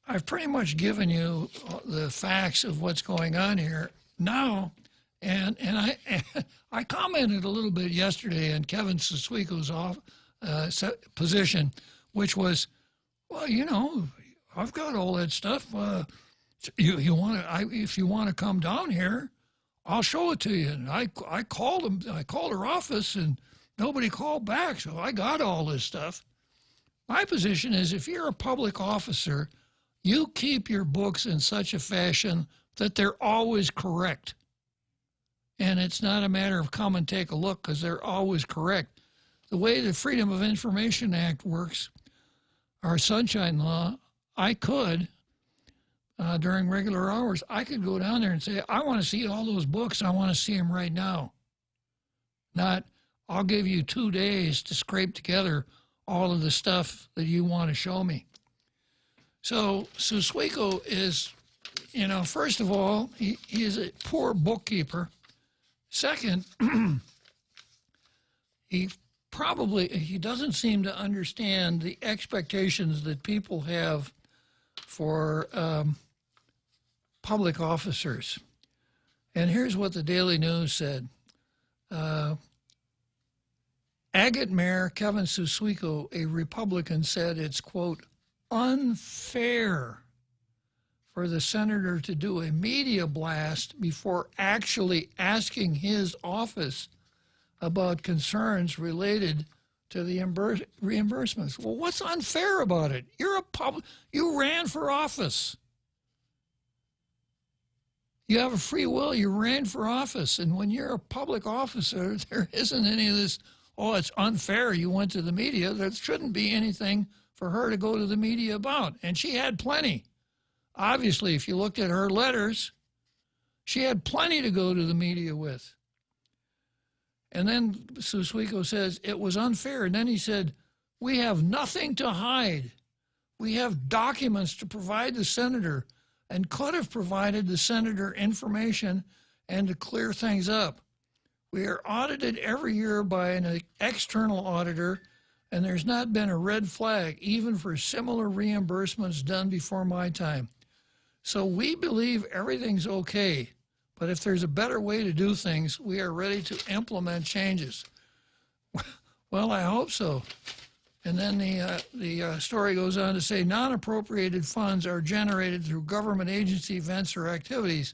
I've pretty much given you the facts of what's going on here now. And I commented a little bit yesterday on Kevin Siswico's position, which was, well, you know, I've got all that stuff. You want to? If you want to come down here, I'll show it to you. And I called him. I called her office, and nobody called back. So I got all this stuff. My position is, if you're a public officer, you keep your books in such a fashion that they're always correct. And it's not a matter of come and take a look, because they're always correct. The way the Freedom of Information Act works, our Sunshine Law, I could, during regular hours, I could go down there and say, I want to see all those books. I want to see them right now. Not, I'll give you 2 days to scrape together all of the stuff that you want to show me. So Siswico is, you know, first of all, he is a poor bookkeeper. Second, he doesn't seem to understand the expectations that people have for public officers. And here's what the Daily News said. Agate Mayor Kevin Siswico, a Republican, said it's, quote, unfair for the senator to do a media blast before actually asking his office about concerns related to the reimbursements. Well, what's unfair about it? You ran for office. You have a free will. You ran for office. And when you're a public officer, there isn't any of this, oh, it's unfair you went to the media. There shouldn't be anything for her to go to the media about. And she had plenty. Obviously, if you looked at her letters, she had plenty to go to the media with. And then Siswico says it was unfair. And then he said, we have nothing to hide. We have documents to provide the senator and could have provided the senator information and to clear things up. We are audited every year by an external auditor, and there's not been a red flag, even for similar reimbursements done before my time. So we believe everything's okay, but if there's a better way to do things, we are ready to implement changes. Well, I hope so. And then the story goes on to say non-appropriated funds are generated through government agency events or activities,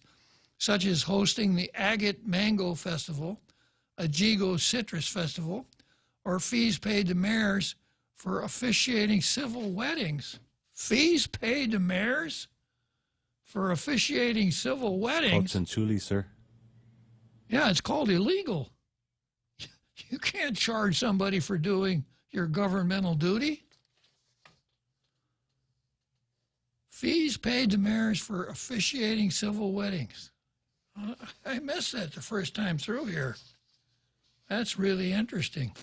such as hosting the Agate Mango Festival, a Jigo Citrus Festival, or fees paid to mayors for officiating civil weddings. Fees paid to mayors for officiating civil weddings? Called Centuli, sir. Yeah, it's called illegal. You can't charge somebody for doing your governmental duty. Fees paid to mayors for officiating civil weddings. I missed that the first time through here. That's really interesting.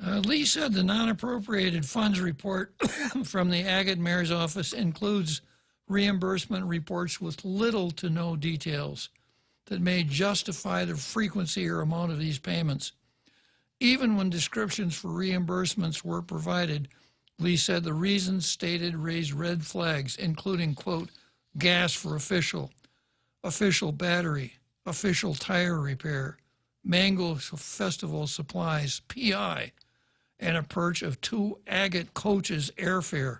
Lee said the non-appropriated funds report from the Agate Mayor's office includes reimbursement reports with little to no details that may justify the frequency or amount of these payments. Even when descriptions for reimbursements were provided, Lee said the reasons stated raised red flags, including, quote, gas for official battery, official tire repair, Mango Festival supplies, PI, and a perch of 2 Agate coaches' airfare.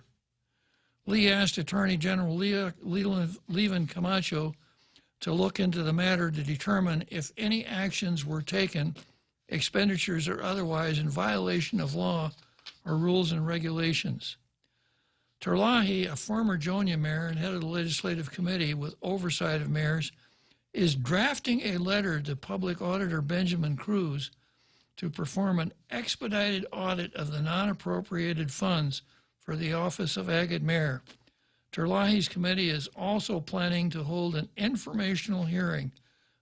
Lee asked Attorney General Levan Camacho to look into the matter to determine if any actions were taken, expenditures or otherwise, in violation of law or rules and regulations. Terlahi, a former Jonia mayor and head of the legislative committee with oversight of mayors, is drafting a letter to Public Auditor Benjamin Cruz to perform an expedited audit of the non-appropriated funds for the office of Agate Mayor. Terlahi's committee is also planning to hold an informational hearing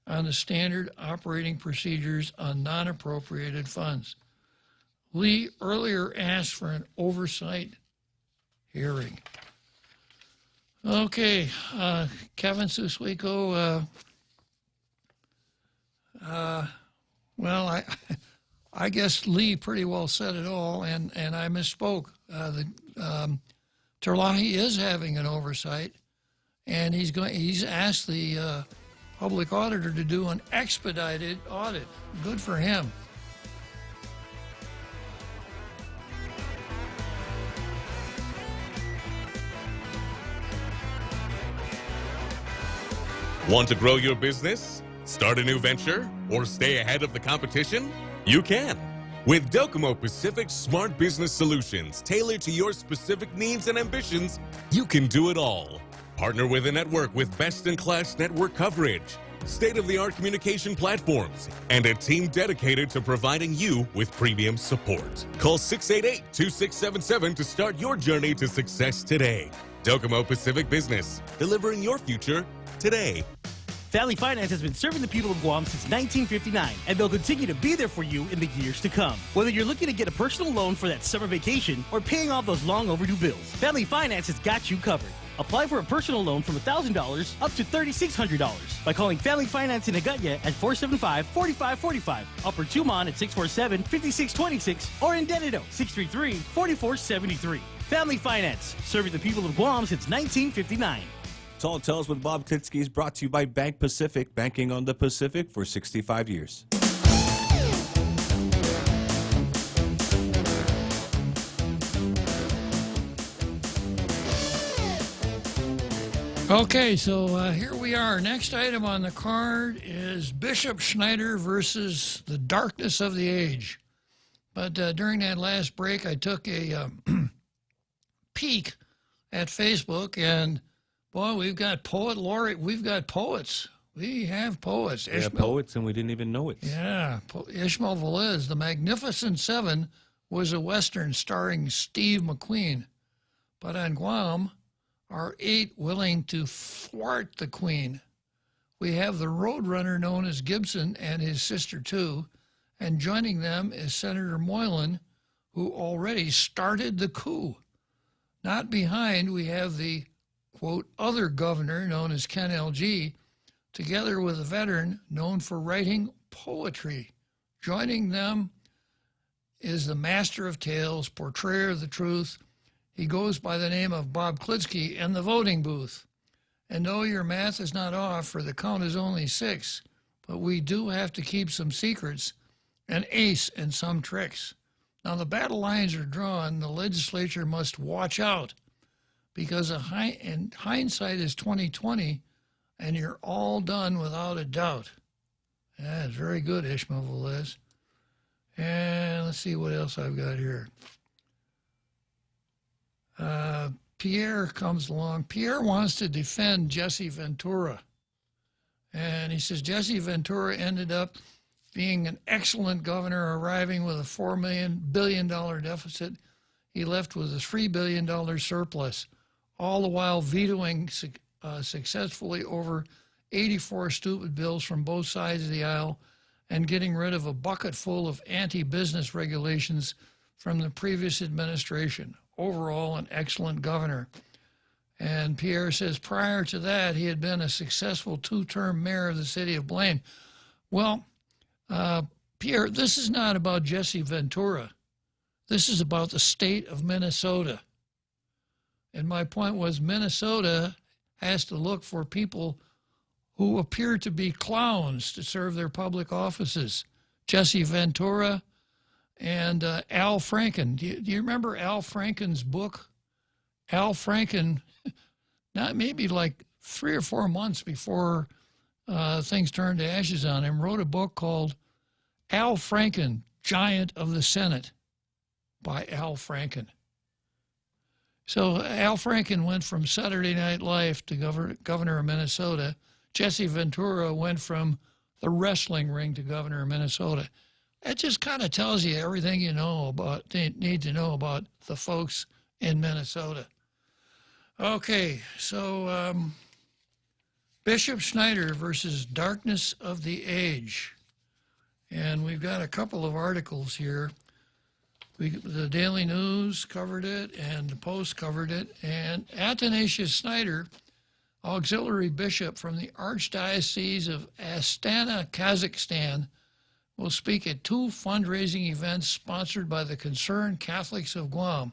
on the standard operating procedures on non-appropriated funds. Lee earlier asked for an oversight hearing. Okay, Kevin Suswiko, well, I guess Lee pretty well said it all, and I misspoke. Terlahi is having an oversight, and he's asked the public auditor to do an expedited audit. Good for him. Want to grow your business? Start a new venture? Or stay ahead of the competition? You can. With Docomo Pacific Smart Business Solutions tailored to your specific needs and ambitions, you can do it all. Partner with a network with best-in-class network coverage, state-of-the-art communication platforms, and a team dedicated to providing you with premium support. Call 688-2677 to start your journey to success today. Docomo Pacific Business, delivering your future today. Family Finance has been serving the people of Guam since 1959, and they'll continue to be there for you in the years to come. Whether you're looking to get a personal loan for that summer vacation or paying off those long overdue bills, Family Finance has got you covered. Apply for a personal loan from $1,000 up to $3,600 by calling Family Finance in Agutya at 475-4545, Upper Tumon at 647-5626, or in Dededo, 633-4473. Family Finance, serving the people of Guam since 1959. Tall Tales with Bob Klitzkie is brought to you by Bank Pacific, banking on the Pacific for 65 years. Okay, so here we are. Next item on the card is Bishop Schneider versus the darkness of the age. But during that last break, I took a peek at Facebook, and boy, we've got poet laureate. We've got poets. We have poets. We have poets, and we didn't even know it. Yeah, Ishmael Velez, The Magnificent Seven, was a Western starring Steve McQueen. But on Guam are 8 willing to thwart the Queen. We have the Roadrunner known as Gibson and his sister, too. And joining them is Senator Moylan, who already started the coup. Not behind, we have the quote, other governor known as Ken L.G., together with a veteran known for writing poetry. Joining them is the master of tales, portrayer of the truth. He goes by the name of Bob Klitzkie in the voting booth. And no, your math is not off, for the count is only 6, but we do have to keep some secrets, an ace and some tricks. Now the battle lines are drawn. The legislature must watch out, because in hindsight is 20/20, and you're all done without a doubt. That's very good, Ishmael Velez. And let's see what else I've got here. Pierre comes along. Pierre wants to defend Jesse Ventura. And he says Jesse Ventura ended up being an excellent governor, arriving with a $4 billion deficit. He left with a $3 billion surplus, all the while vetoing successfully over 84 stupid bills from both sides of the aisle and getting rid of a bucket full of anti-business regulations from the previous administration. Overall, an excellent governor. And Pierre says prior to that, he had been a successful 2-term mayor of the city of Blaine. Well, Pierre, this is not about Jesse Ventura. This is about the state of Minnesota. And my point was Minnesota has to look for people who appear to be clowns to serve their public offices. Jesse Ventura and Al Franken. Do you remember Al Franken's book? Al Franken, not maybe like 3 or 4 months before things turned to ashes on him, wrote a book called Al Franken, Giant of the Senate, by Al Franken. So Al Franken went from Saturday Night Live to governor of Minnesota. Jesse Ventura went from the wrestling ring to governor of Minnesota. That just kind of tells you everything you need to know about the folks in Minnesota. Okay, so Bishop Schneider versus Darkness of the Age. And we've got a couple of articles here. The Daily News covered it, and the Post covered it. And Athanasius Schneider, auxiliary bishop from the Archdiocese of Astana, Kazakhstan, will speak at 2 fundraising events sponsored by the Concerned Catholics of Guam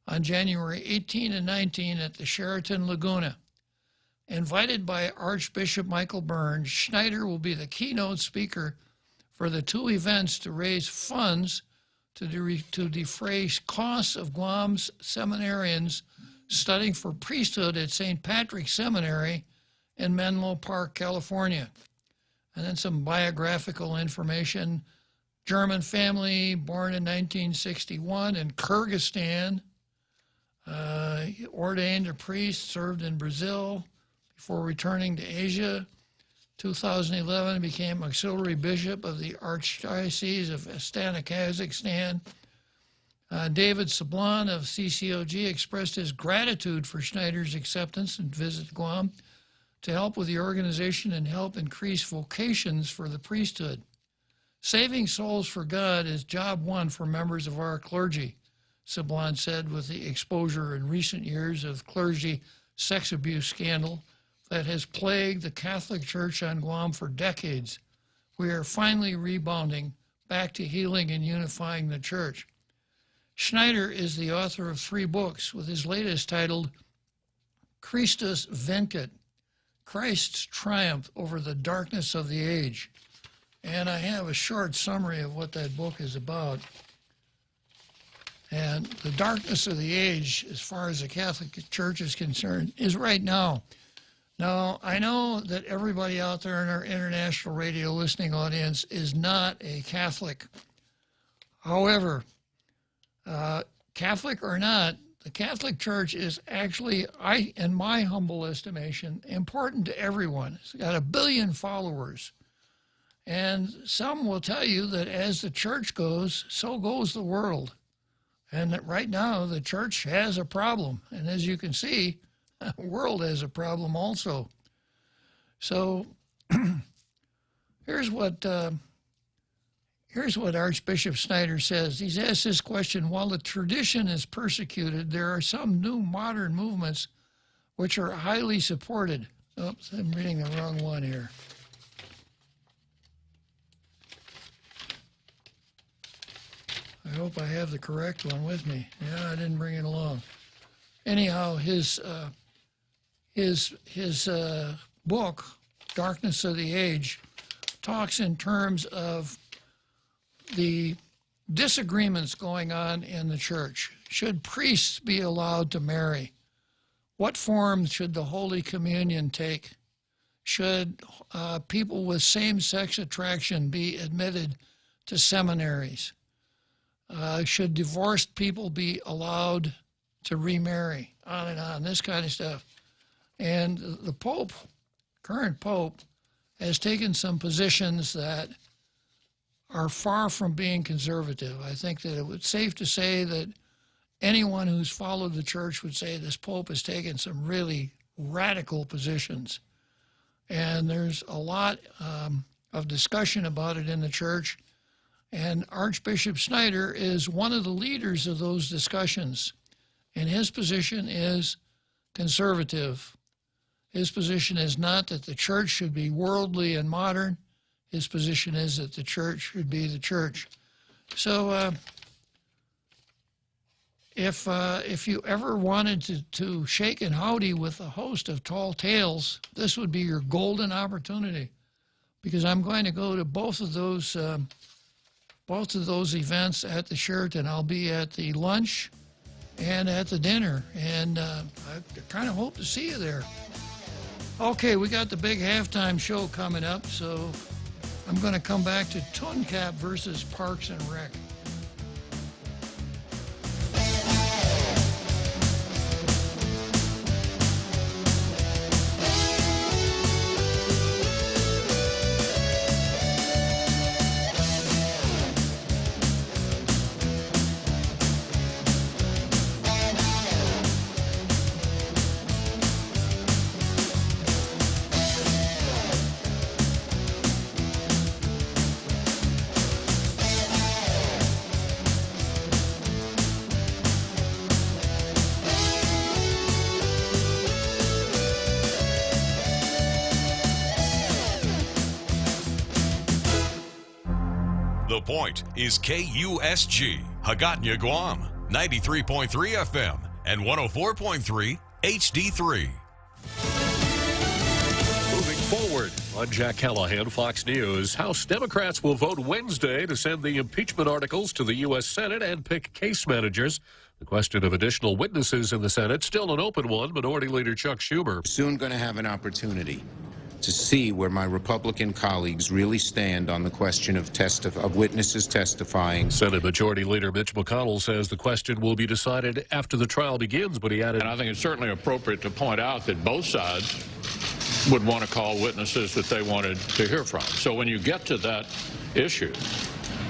on January 18 and 19 at the Sheraton Laguna. Invited by Archbishop Michael Burns, Schneider will be the keynote speaker for the 2 events to raise funds to defray costs of Guam's seminarians studying for priesthood at St. Patrick's Seminary in Menlo Park, California. And then some biographical information. German family, born in 1961 in Kyrgyzstan. Ordained a priest, served in Brazil before returning to Asia. 2011 became auxiliary bishop of the Archdiocese of Astana, Kazakhstan. David Sablon of CCOG expressed his gratitude for Schneider's acceptance and visit Guam to help with the organization and help increase vocations for the priesthood. Saving souls for God is job one for members of our clergy, Sablon said, with the exposure in recent years of clergy sex abuse scandal that has plagued the Catholic Church on Guam for decades. We are finally rebounding back to healing and unifying the church. Schneider is the author of 3 books, with his latest titled Christus Vencat, Christ's Triumph Over the Darkness of the Age. And I have a short summary of what that book is about. And the darkness of the age, as far as the Catholic Church is concerned, is right now. Now, I know that everybody out there in our international radio listening audience is not a Catholic. However, Catholic or not, the Catholic Church is actually, in my humble estimation, important to everyone. It's got 1 billion followers. And some will tell you that as the church goes, so goes the world. And that right now, the church has a problem. And as you can see, the world has a problem also. So here's what Archbishop Schneider says. He's asked this question: while the tradition is persecuted, there are some new modern movements which are highly supported. Oops, I'm reading the wrong one here. I hope I have the correct one with me. Yeah, I didn't bring it along. Anyhow, his book, Darkness of the Age, talks in terms of the disagreements going on in the church. Should priests be allowed to marry? What form should the Holy Communion take? Should people with same-sex attraction be admitted to seminaries? Should divorced people be allowed to remarry? On and on, this kind of stuff. And the Pope, current Pope, has taken some positions that are far from being conservative. I think that it was safe to say that anyone who's followed the church would say this Pope has taken some really radical positions. And there's a lot of discussion about it in the church. And Archbishop Schneider is one of the leaders of those discussions. And his position is conservative. His position is not that the church should be worldly and modern. His position is that the church should be the church. So if you ever wanted to shake and howdy with a host of Tall Tales, this would be your golden opportunity, because I'm going to go to both of those events at the Sheraton. I'll be at the lunch and at the dinner, and I kind of hope to see you there. Okay, we got the big halftime show coming up, so I'm going to come back to Tuncap versus Parks and Rec. The Point is KUSG, Hagåtña, Guam, 93.3 FM and 104.3 HD3. Moving forward, I'm Jack Callahan, Fox News. House Democrats will vote Wednesday to send the impeachment articles to the U.S. Senate and pick case managers. The question of additional witnesses in the Senate, still an open one. Minority Leader Chuck Schumer. Soon going to have an opportunity to see where my Republican colleagues really stand on the question of witnesses testifying. Senate Majority Leader Mitch McConnell says the question will be decided after the trial begins, but he added, And I think it's certainly appropriate to point out that both sides would want to call witnesses that they wanted to hear from. So when you get to that issue,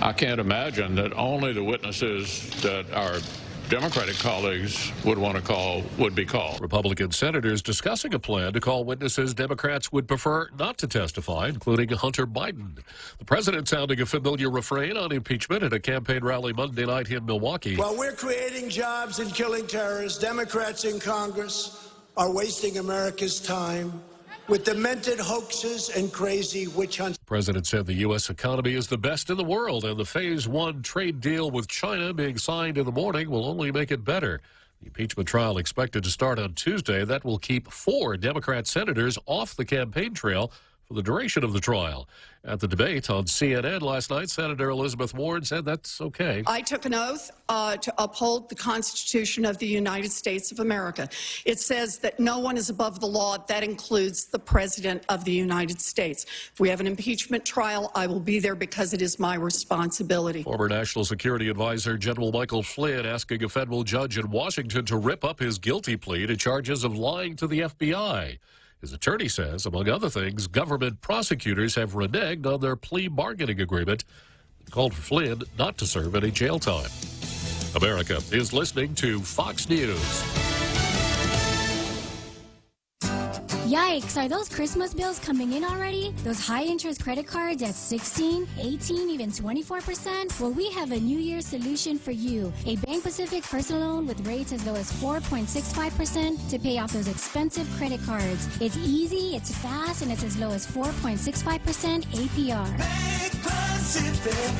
I can't imagine that only the witnesses that our Democratic colleagues would want to call would be called. Republican senators discussing a plan to call witnesses Democrats would prefer not to testify, including Hunter Biden. The president sounding a familiar refrain on impeachment at a campaign rally Monday night in Milwaukee. While we're creating jobs and killing terrorists, Democrats in Congress are wasting America's time with demented hoaxes and crazy witch hunts. The president said the U.S. economy is the best in the world, and the Phase 1 trade deal with China being signed in the morning will only make it better. The impeachment trial expected to start on Tuesday. That will keep 4 Democrat senators off the campaign trail for the duration of the trial. At the debate on CNN last night, Senator Elizabeth Warren said that's okay. I took an oath to uphold the Constitution of the United States of America. It says that no one is above the law. That includes the President of the United States. If we have an impeachment trial, I will be there because it is my responsibility. Former National Security Advisor General Michael Flynn asking a federal judge in Washington to rip up his guilty plea to charges of lying to the FBI. His attorney says, among other things, government prosecutors have reneged on their plea bargaining agreement and called for Flynn not to serve any jail time. America is listening to Fox News. Yikes, are those Christmas bills coming in already? Those high-interest credit cards at 16, 18, even 24%? Well, we have a New Year's solution for you. A Bank Pacific personal loan with rates as low as 4.65% to pay off those expensive credit cards. It's easy, it's fast, and it's as low as 4.65% APR. Bank Pacific,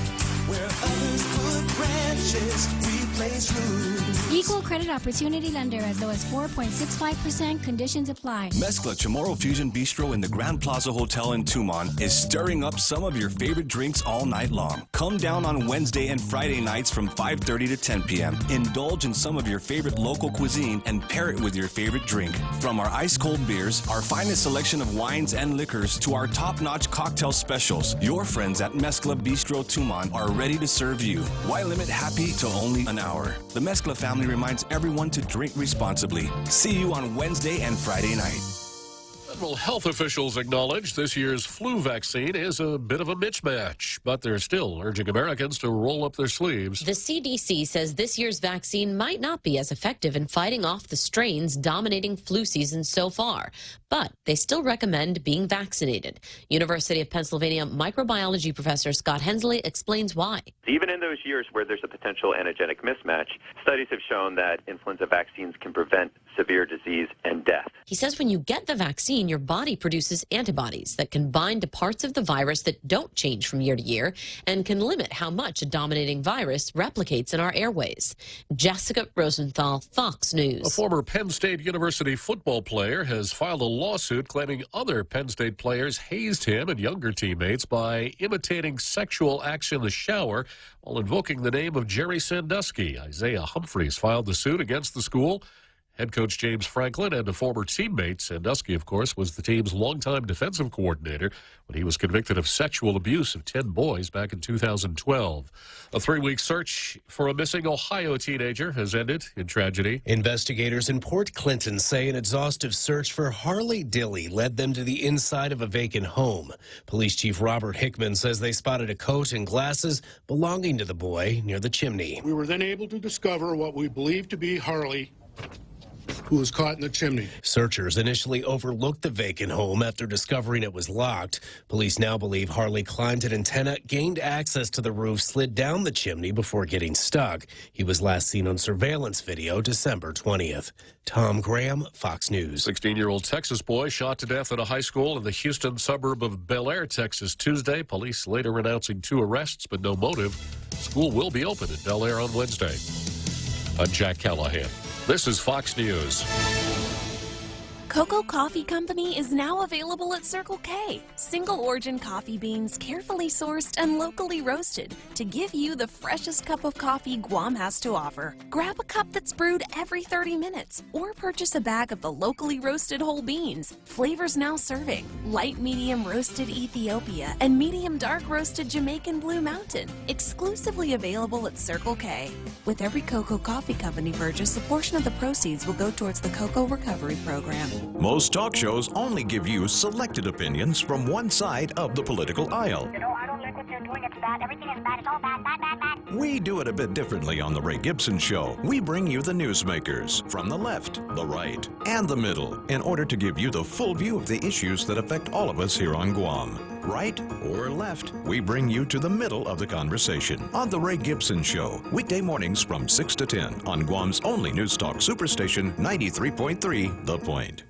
where others put branches, we place roots. Equal credit opportunity lender as low as 4.65%. Conditions apply. Mezcla Chamorro Fusion Bistro in the Grand Plaza Hotel in Tumon is stirring up some of your favorite drinks all night long. Come down on Wednesday and Friday nights from 5:30 to 10 p.m. Indulge in some of your favorite local cuisine and pair it with your favorite drink. From our ice-cold beers, our finest selection of wines and liquors, to our top-notch cocktail specials, your friends at Mezcla Bistro Tumon are ready to serve you. Why limit happy to only an hour? The Mezcla family reminds everyone to drink responsibly. See you on Wednesday and Friday night. Federal health officials acknowledge this year's flu vaccine is a bit of a mismatch, but they're still urging Americans to roll up their sleeves. The CDC says this year's vaccine might not be as effective in fighting off the strains dominating flu season so far, but they still recommend being vaccinated. University of Pennsylvania microbiology professor Scott Hensley explains why. Even in those years where there's a potential antigenic mismatch, studies have shown that influenza vaccines can prevent severe disease and death. He says when you get the vaccine, your body produces antibodies that can bind to parts of the virus that don't change from year to year and can limit how much a dominating virus replicates in our airways. Jessica Rosenthal, Fox News. A former Penn State University football player has filed a lawsuit claiming other Penn State players hazed him and younger teammates by imitating sexual acts in the shower while invoking the name of Jerry Sandusky. Isaiah Humphreys filed the suit against the school. Head coach James Franklin and a former teammate, Sandusky, of course, was the team's longtime defensive coordinator when he was convicted of sexual abuse of 10 boys back in 2012. A 3-week search for a missing Ohio teenager has ended in tragedy. Investigators in Port Clinton say an exhaustive search for Harley Dilly led them to the inside of a vacant home. Police Chief Robert Hickman says they spotted a coat and glasses belonging to the boy near the chimney. We were then able to discover what we believe to be Harley who was caught in the chimney. Searchers initially overlooked the vacant home after discovering it was locked. Police now believe Harley climbed an antenna, gained access to the roof, slid down the chimney before getting stuck. He was last seen on surveillance video December 20th. Tom Graham, Fox News. 16-year-old Texas boy shot to death at a high school in the Houston suburb of Bel Air, Texas, Tuesday. Police later announcing 2 arrests, but no motive. School will be open at Bel Air on Wednesday. I'm Jack Callahan. This is Fox News. Cocoa Coffee Company is now available at Circle K. Single origin coffee beans carefully sourced and locally roasted to give you the freshest cup of coffee Guam has to offer. Grab a cup that's brewed every 30 minutes or purchase a bag of the locally roasted whole beans. Flavors now serving: light medium roasted Ethiopia and medium dark roasted Jamaican Blue Mountain. Exclusively available at Circle K. With every Cocoa Coffee Company purchase, a portion of the proceeds will go towards the Cocoa Recovery Program. Most talk shows only give you selected opinions from one side of the political aisle. You know, I don't like what you're doing. It's bad. Everything is bad. It's all bad, bad, bad, bad. We do it a bit differently on The Ray Gibson Show. We bring you the newsmakers from the left, the right, and the middle in order to give you the full view of the issues that affect all of us here on Guam. Right or left, we bring you to the middle of the conversation on The Ray Gibson Show, weekday mornings from 6 to 10 on Guam's only news talk superstation, 93.3 The Point.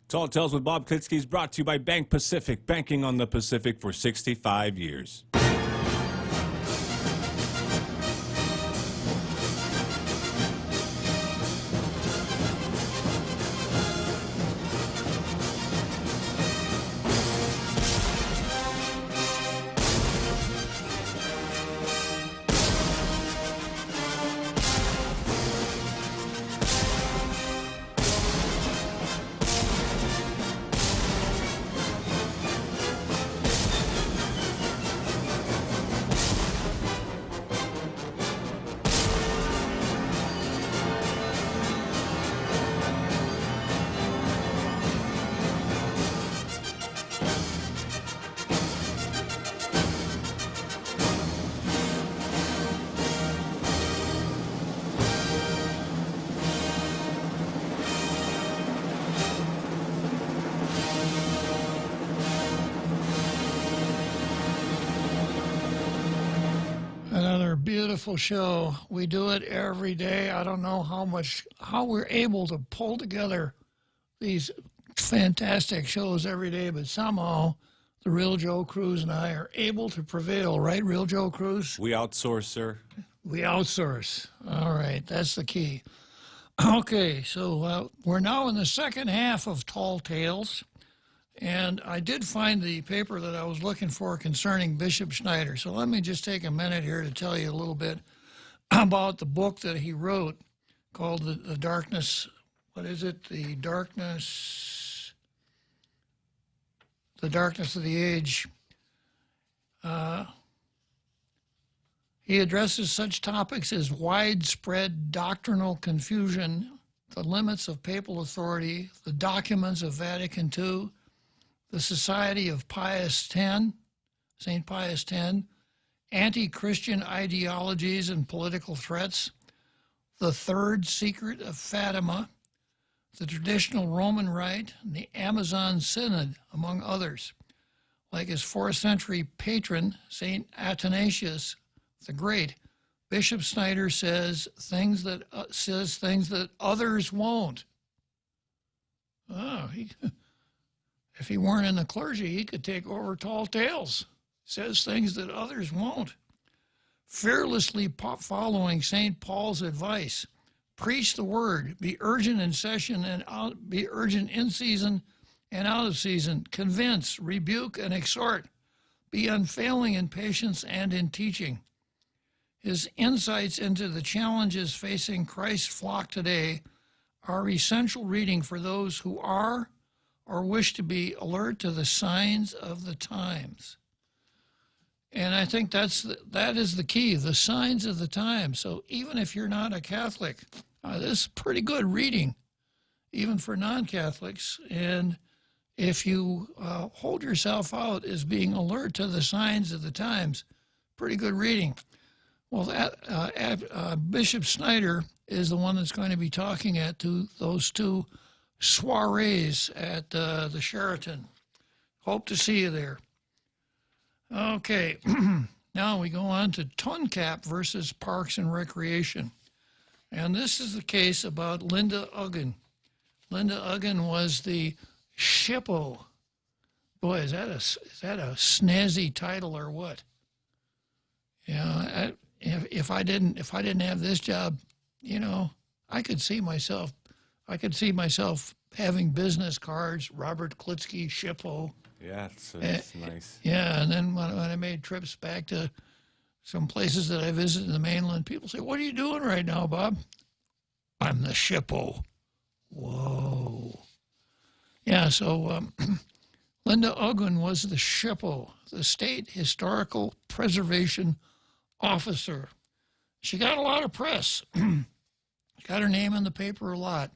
Tall Tales with Bob Klitzkie is brought to you by Bank Pacific, banking on the Pacific for 65 years. Another beautiful show. We do it every day. I don't know how we're able to pull together these fantastic shows every day, but somehow the real Joe Cruz and I are able to prevail, right, real Joe Cruz? We outsource, sir. We outsource. All right, that's the key. Okay, so we're now in the second half of Tall Tales. And I did find the paper that I was looking for concerning Bishop Schneider. So let me just take a minute here to tell you a little bit about the book that he wrote called The Darkness. What is it? The Darkness of the Age. He addresses such topics as widespread doctrinal confusion, the limits of papal authority, the documents of Vatican II, the Society of Pius X, St. Pius X, anti-Christian ideologies and political threats, the Third Secret of Fatima, the traditional Roman Rite, and the Amazon Synod, among others. Like his 4th century patron, St. Athanasius the Great, Bishop Schneider says things that others won't. Oh, if he weren't in the clergy, he could take over Tall Tales. Says things that others won't. Fearlessly following St. Paul's advice. Preach the word. Be urgent in session and be urgent in season and out of season. Convince, rebuke, and exhort. Be unfailing in patience and in teaching. His insights into the challenges facing Christ's flock today are essential reading for those who are or wish to be alert to the signs of the times. And I think that is the key, the signs of the times. So even if you're not a Catholic, this is pretty good reading, even for non-Catholics. And if you hold yourself out as being alert to the signs of the times, pretty good reading. Well, Bishop Schneider is the one that's going to be talking at those two soirees at the Sheraton. Hope to see you there. Okay, now we go on to TUNCAP versus Parks and Recreation. And this is the case about Linda Uggan. Linda Uggan was the SHPO. Boy, is that a snazzy title or what? Yeah, if I didn't have this job, you know, I could see myself having business cards, Robert Klitzkie, SHPO. Yeah, it's nice. Yeah, and then when I made trips back to some places that I visited in the mainland, people say, "What are you doing right now, Bob?" "I'm the SHPO." Whoa. Yeah, so Linda Uggan was the SHPO, the State Historical Preservation Officer. She got a lot of press. Got her name in the paper a lot.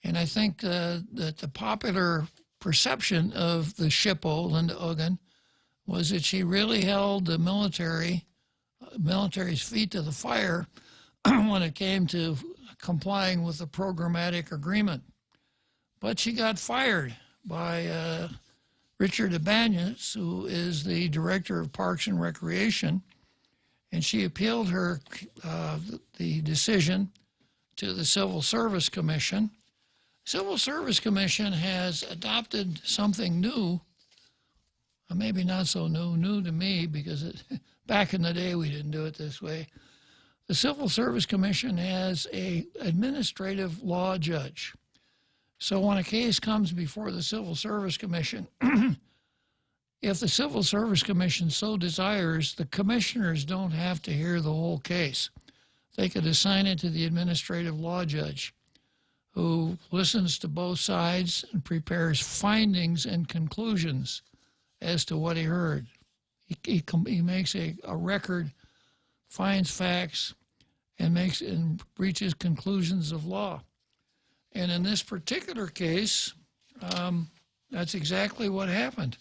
And I think that the popular perception of the SHPO, Linda Uggan, was that she really held the military's feet to the fire when it came to complying with the programmatic agreement. But she got fired by Richard Ibanez, who is the director of Parks and Recreation, and she appealed the decision to the Civil Service Commission. Civil Service Commission has adopted something new, maybe not so new to me, because back in the day we didn't do it this way. The Civil Service Commission has an administrative law judge. So when a case comes before the Civil Service Commission, if the Civil Service Commission so desires, the commissioners don't have to hear the whole case. They could assign it to the administrative law judge, who listens to both sides and prepares findings and conclusions as to what he heard. He makes a record, finds facts, and reaches conclusions of law. And in this particular case, that's exactly what happened.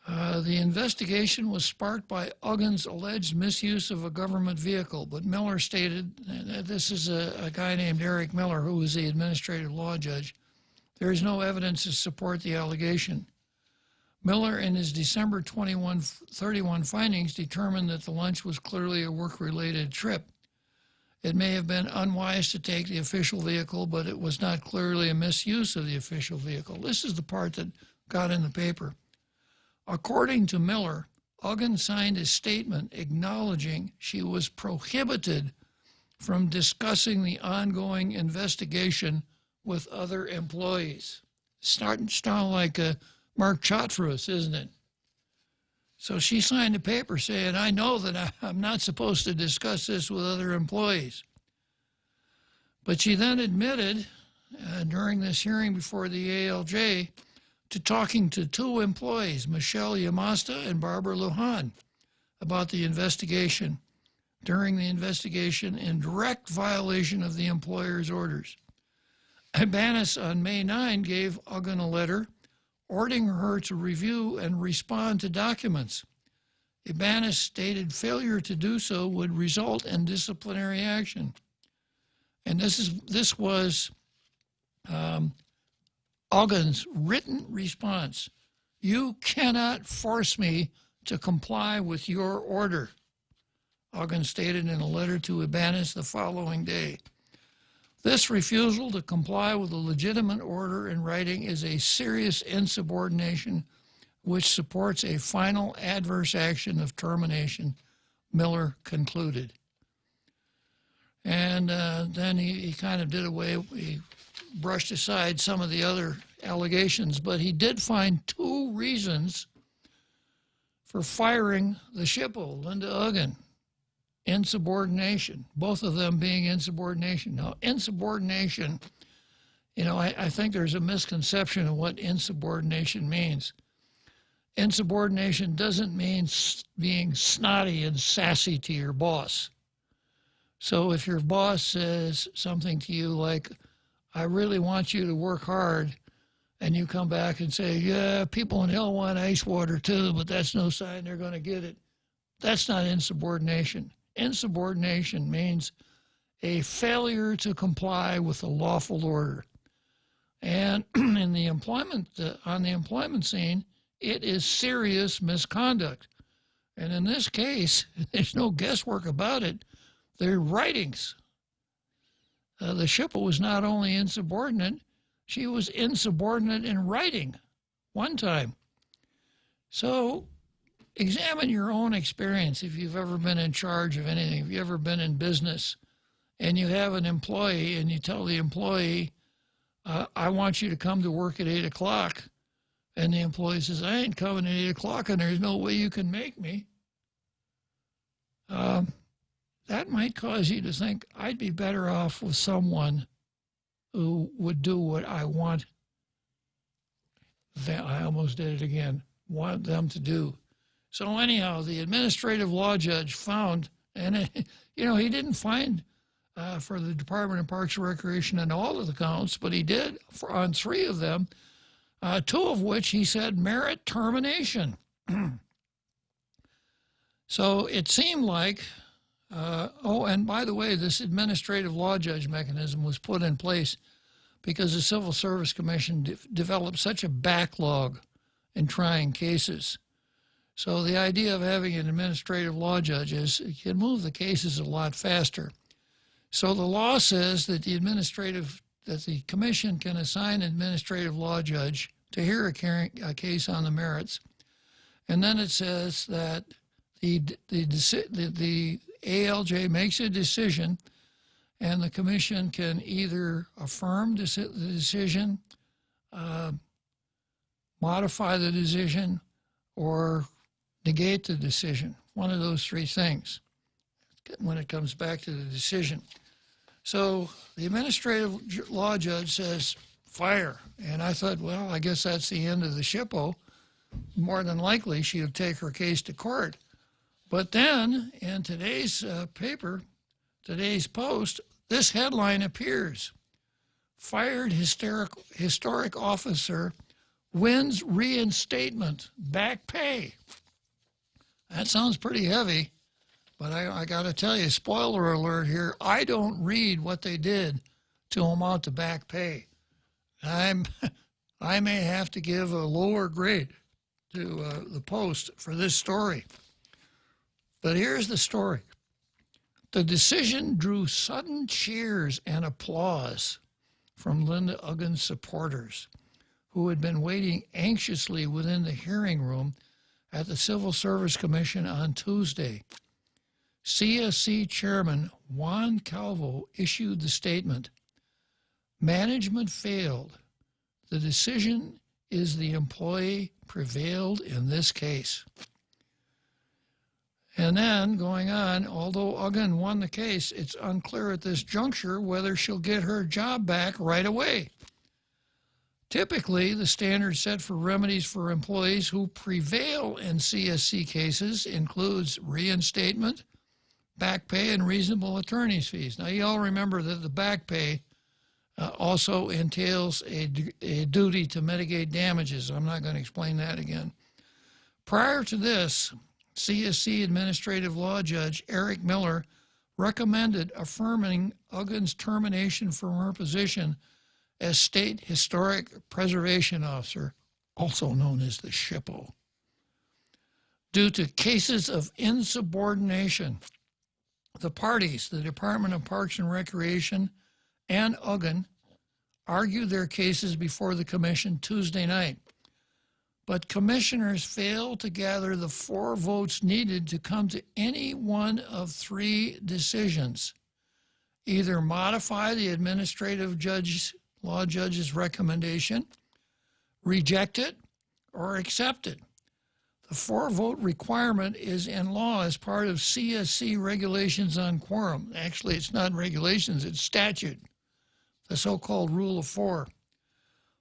The investigation was sparked by Uggan's alleged misuse of a government vehicle, but Miller stated, this is a guy named Eric Miller, who was the administrative law judge, there is no evidence to support the allegation. Miller, in his December 31 findings, determined that the lunch was clearly a work-related trip. It may have been unwise to take the official vehicle, but it was not clearly a misuse of the official vehicle. This is the part that got in the paper. According to Miller, Uggan signed a statement acknowledging she was prohibited from discussing the ongoing investigation with other employees. Starting to sound like Mark Chotfrus, isn't it? So she signed a paper saying, I know that I'm not supposed to discuss this with other employees. But she then admitted during this hearing before the ALJ to talking to two employees, Michelle Yamasta and Barbara Lujan, about the investigation, during the investigation in direct violation of the employer's orders. Ibanez on May 9 gave Uggan a letter ordering her to review and respond to documents. Ibanez stated failure to do so would result in disciplinary action. And this was Uggan's written response. You cannot force me to comply with your order, Uggan stated in a letter to Ibanez the following day. This refusal to comply with a legitimate order in writing is a serious insubordination which supports a final adverse action of termination, Miller concluded. And then he kind of did away, he brushed aside some of the other allegations, but he did find two reasons for firing the SHPO, Linda Uggan. Insubordination, both of them being insubordination. Now, insubordination, you know, I think there's a misconception of what insubordination means. Insubordination doesn't mean being snotty and sassy to your boss. So if your boss says something to you like, I really want you to work hard, and you come back and say, yeah, people in hell want ice water too, but that's no sign they're going to get it. That's not insubordination. Insubordination means a failure to comply with a lawful order. And in the employment, on the employment scene, it is serious misconduct. And in this case, there's no guesswork about it. They're writings. The shippo was not only insubordinate, she was insubordinate in writing one time. So examine your own experience if you've ever been in charge of anything, if you've ever been in business, and you have an employee and you tell the employee, I want you to come to work at 8 o'clock. And the employee says, I ain't coming at 8 o'clock and there's no way you can make me. That might cause you to think, I'd be better off with someone who would do what I want. I almost did it again. Want them to do. So anyhow, the administrative law judge found, and he didn't find for the Department of Parks and Recreation on all of the counts, but he did on 3 of them, 2 of which he said merit termination. So it seemed like, and by the way, this administrative law judge mechanism was put in place because the Civil Service Commission developed such a backlog in trying cases. So the idea of having an administrative law judge is you can move the cases a lot faster. So the law says that the commission can assign an administrative law judge to hear a case on the merits. And then it says that the ALJ makes a decision and the commission can either affirm the decision, modify the decision, or negate the decision. One of those 3 things when it comes back to the decision. So the administrative law judge says, fire. And I thought, well, I guess that's the end of the shippo. More than likely, she'll take her case to court. But then, in today's paper, today's Post, this headline appears. Fired historic officer wins reinstatement, back pay. That sounds pretty heavy, but I got to tell you, spoiler alert here, I don't read what they did to amount to back pay. I may have to give a lower grade to the Post for this story. But here's the story. The decision drew sudden cheers and applause from Linda Uggan's supporters, who had been waiting anxiously within the hearing room at the Civil Service Commission on Tuesday. CSC Chairman Juan Calvo issued the statement, "Management failed. The decision is the employee prevailed in this case." And then, going on, although Uggan won the case, it's unclear at this juncture whether she'll get her job back right away. Typically, the standard set for remedies for employees who prevail in CSC cases includes reinstatement, back pay, and reasonable attorney's fees. Now, you all remember that the back pay also entails a duty to mitigate damages. I'm not going to explain that again. Prior to this, CSC Administrative Law Judge Eric Miller recommended affirming Uggan's termination from her position as State Historic Preservation Officer, also known as the SHPO, due to cases of insubordination. The parties, the Department of Parks and Recreation and Uggan, argued their cases before the commission Tuesday night. But commissioners failed to gather the 4 votes needed to come to any one of 3 decisions. Either modify the administrative law judge's recommendation, reject it, or accept it. The 4-vote requirement is in law as part of CSC regulations on quorum. Actually, it's not regulations, it's statute, the so-called Rule of 4.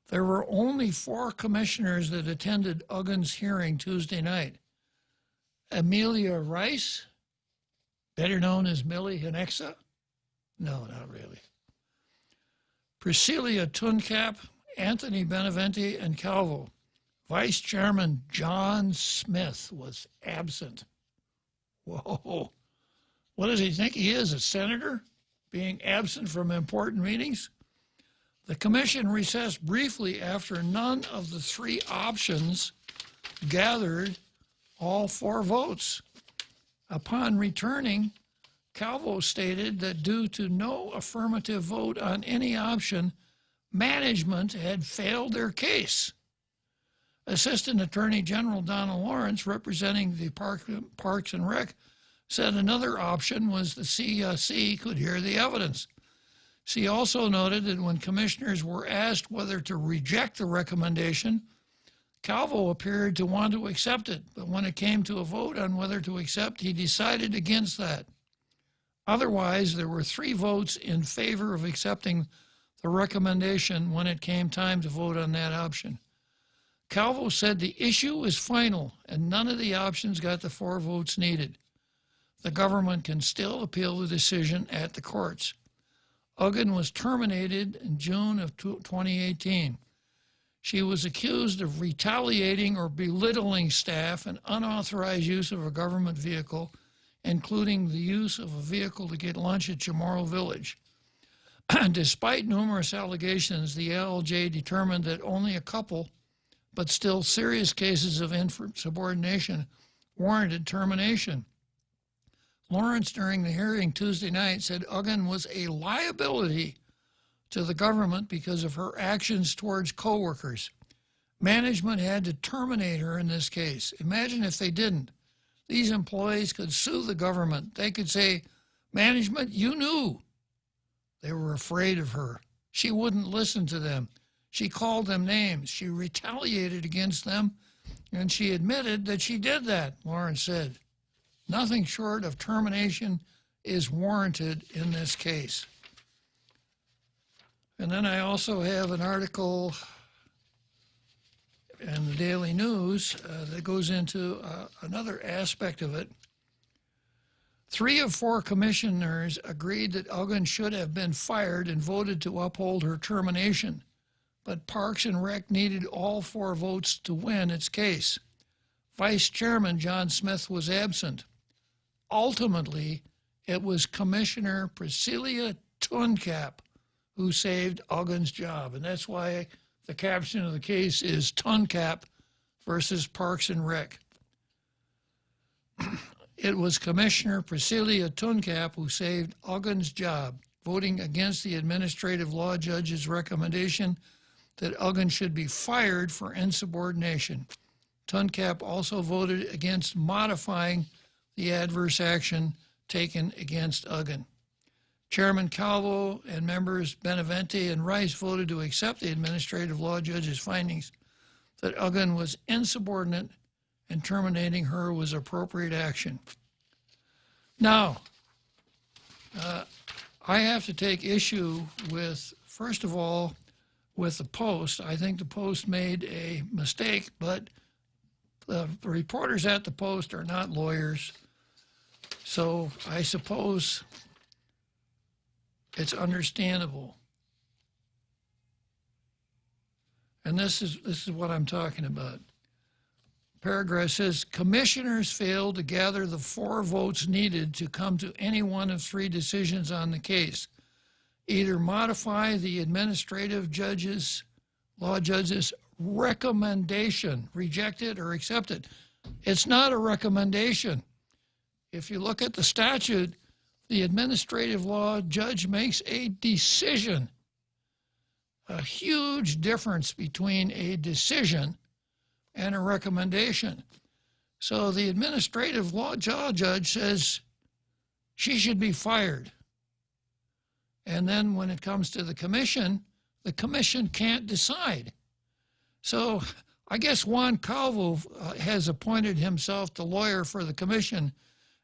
There were only 4 commissioners that attended Uggan's hearing Tuesday night. Amelia Rice, better known as Millie Hinexa. No, not really. Priscilla Tuncap, Anthony Beneventi, and Calvo. Vice Chairman John Smith was absent. Whoa. What does he think he is, a senator, being absent from important meetings? The commission recessed briefly after none of the three options gathered all 4 votes. Upon returning, Calvo stated that due to no affirmative vote on any option, management had failed their case. Assistant Attorney General Donna Lawrence, representing the Parks and Rec, said another option was the CSC could hear the evidence. She also noted that when commissioners were asked whether to reject the recommendation, Calvo appeared to want to accept it, but when it came to a vote on whether to accept, he decided against that. Otherwise, there were 3 votes in favor of accepting the recommendation when it came time to vote on that option. Calvo said the issue is final and none of the options got the 4 votes needed. The government can still appeal the decision at the courts. Uggan was terminated in June of 2018. She was accused of retaliating or belittling staff and unauthorized use of a government vehicle, including the use of a vehicle to get lunch at Chamorro Village. Despite numerous allegations, the ALJ determined that only a couple, but still serious cases of insubordination warranted termination. Lawrence, during the hearing Tuesday night, said Uggan was a liability to the government because of her actions towards coworkers. Management had to terminate her in this case. Imagine if they didn't. These employees could sue the government. They could say, management, you knew. They were afraid of her. She wouldn't listen to them. She called them names. She retaliated against them, and she admitted that she did that, Lawrence said. Nothing short of termination is warranted in this case. And then I also have an article in the Daily News that goes into another aspect of it. 3 of 4 commissioners agreed that Uggan should have been fired and voted to uphold her termination, but Parks and Rec needed all 4 votes to win its case. Vice Chairman John Smith was absent. Ultimately, it was Commissioner Priscilla Tuncap who saved Uggan's job, and that's why the caption of the case is Tuncap versus Parks and Rec. It was Commissioner Priscilla Tuncap who saved Uggan's job, voting against the administrative law judge's recommendation that Uggan should be fired for insubordination. Tuncap also voted against modifying the adverse action taken against Uggan. Chairman Calvo and members Benavente and Rice voted to accept the administrative law judge's findings that Uggan was insubordinate and terminating her was appropriate action. Now, I have to take issue with, first of all, with the Post. I think the Post made a mistake, but the reporters at the Post are not lawyers. So I suppose it's understandable. And this is what I'm talking about. Paragraph says, commissioners failed to gather the 4 votes needed to come to any one of 3 decisions on the case. Either modify the administrative law judge's recommendation, reject it or accept it. It's not a recommendation. If you look at the statute, the administrative law judge makes a decision. A huge difference between a decision and a recommendation. So the administrative law judge says she should be fired. And then when it comes to the commission can't decide. So I guess Juan Calvo has appointed himself the lawyer for the commission,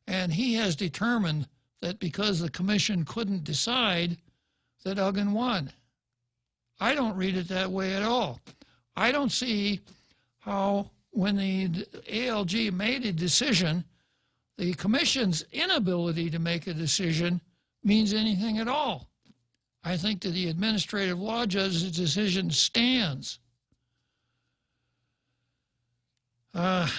and he has determined that because the commission couldn't decide, that Uggan won. I don't read it that way at all. I don't see how, when the ALJ made a decision, the commission's inability to make a decision means anything at all. I think that the administrative law judge's decision stands. Of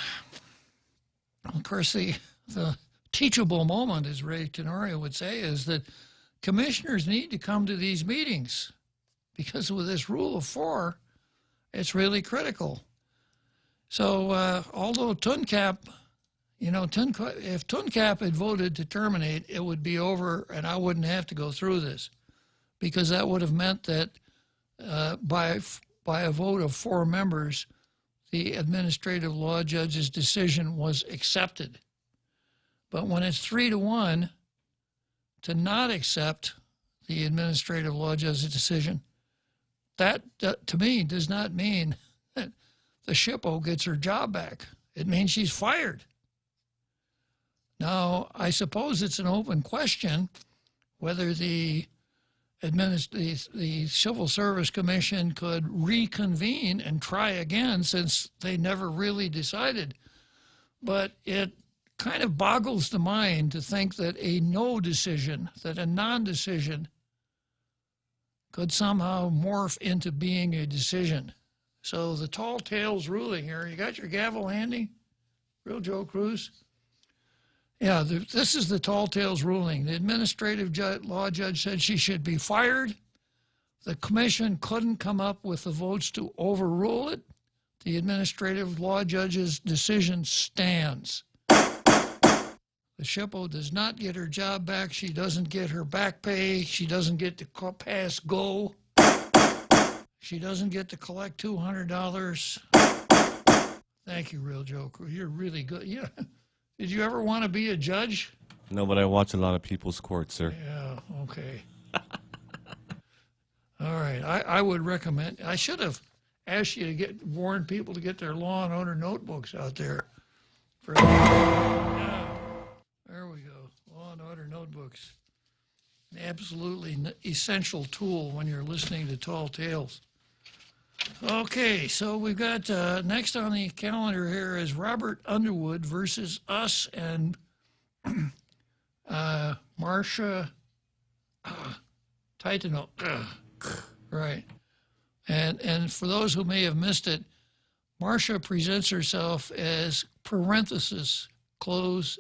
course, the teachable moment, as Ray Tenorio would say, is that commissioners need to come to these meetings, because with this rule of 4, it's really critical. So although TUNCAP, if TUNCAP had voted to terminate, it would be over and I wouldn't have to go through this, because that would have meant that by a vote of 4 members, the administrative law judge's decision was accepted. But when it's 3-1 to not accept the administrative law judge's decision, that to me does not mean that the SHPO gets her job back. It means she's fired. Now, I suppose it's an open question whether the Civil Service Commission could reconvene and try again, since they never really decided. But it kind of boggles the mind to think that a no decision, that a non-decision, could somehow morph into being a decision. So the tall tales ruling here, you got your gavel handy? Real Joe Cruz? Yeah, this is the tall tales ruling. The administrative law judge said she should be fired. The commission couldn't come up with the votes to overrule it. The administrative law judge's decision stands. The SHPO does not get her job back. She doesn't get her back pay. She doesn't get to pass go. She doesn't get to collect $200. Thank you, Real Joe Cruz. You're really good. Yeah. Did you ever want to be a judge? No, but I watch a lot of people's court, sir. Yeah, okay. All right. I would recommend, I should have asked you to warn people to get their Law and Order notebooks out there. Yeah, there we go. Law and Order notebooks. An absolutely essential tool when you're listening to Tall Tales. Okay, so we've got next on the calendar here is Robert Underwood versus us and Marcia Titano. Right. And for those who may have missed it, Marcia presents herself as parenthesis, close,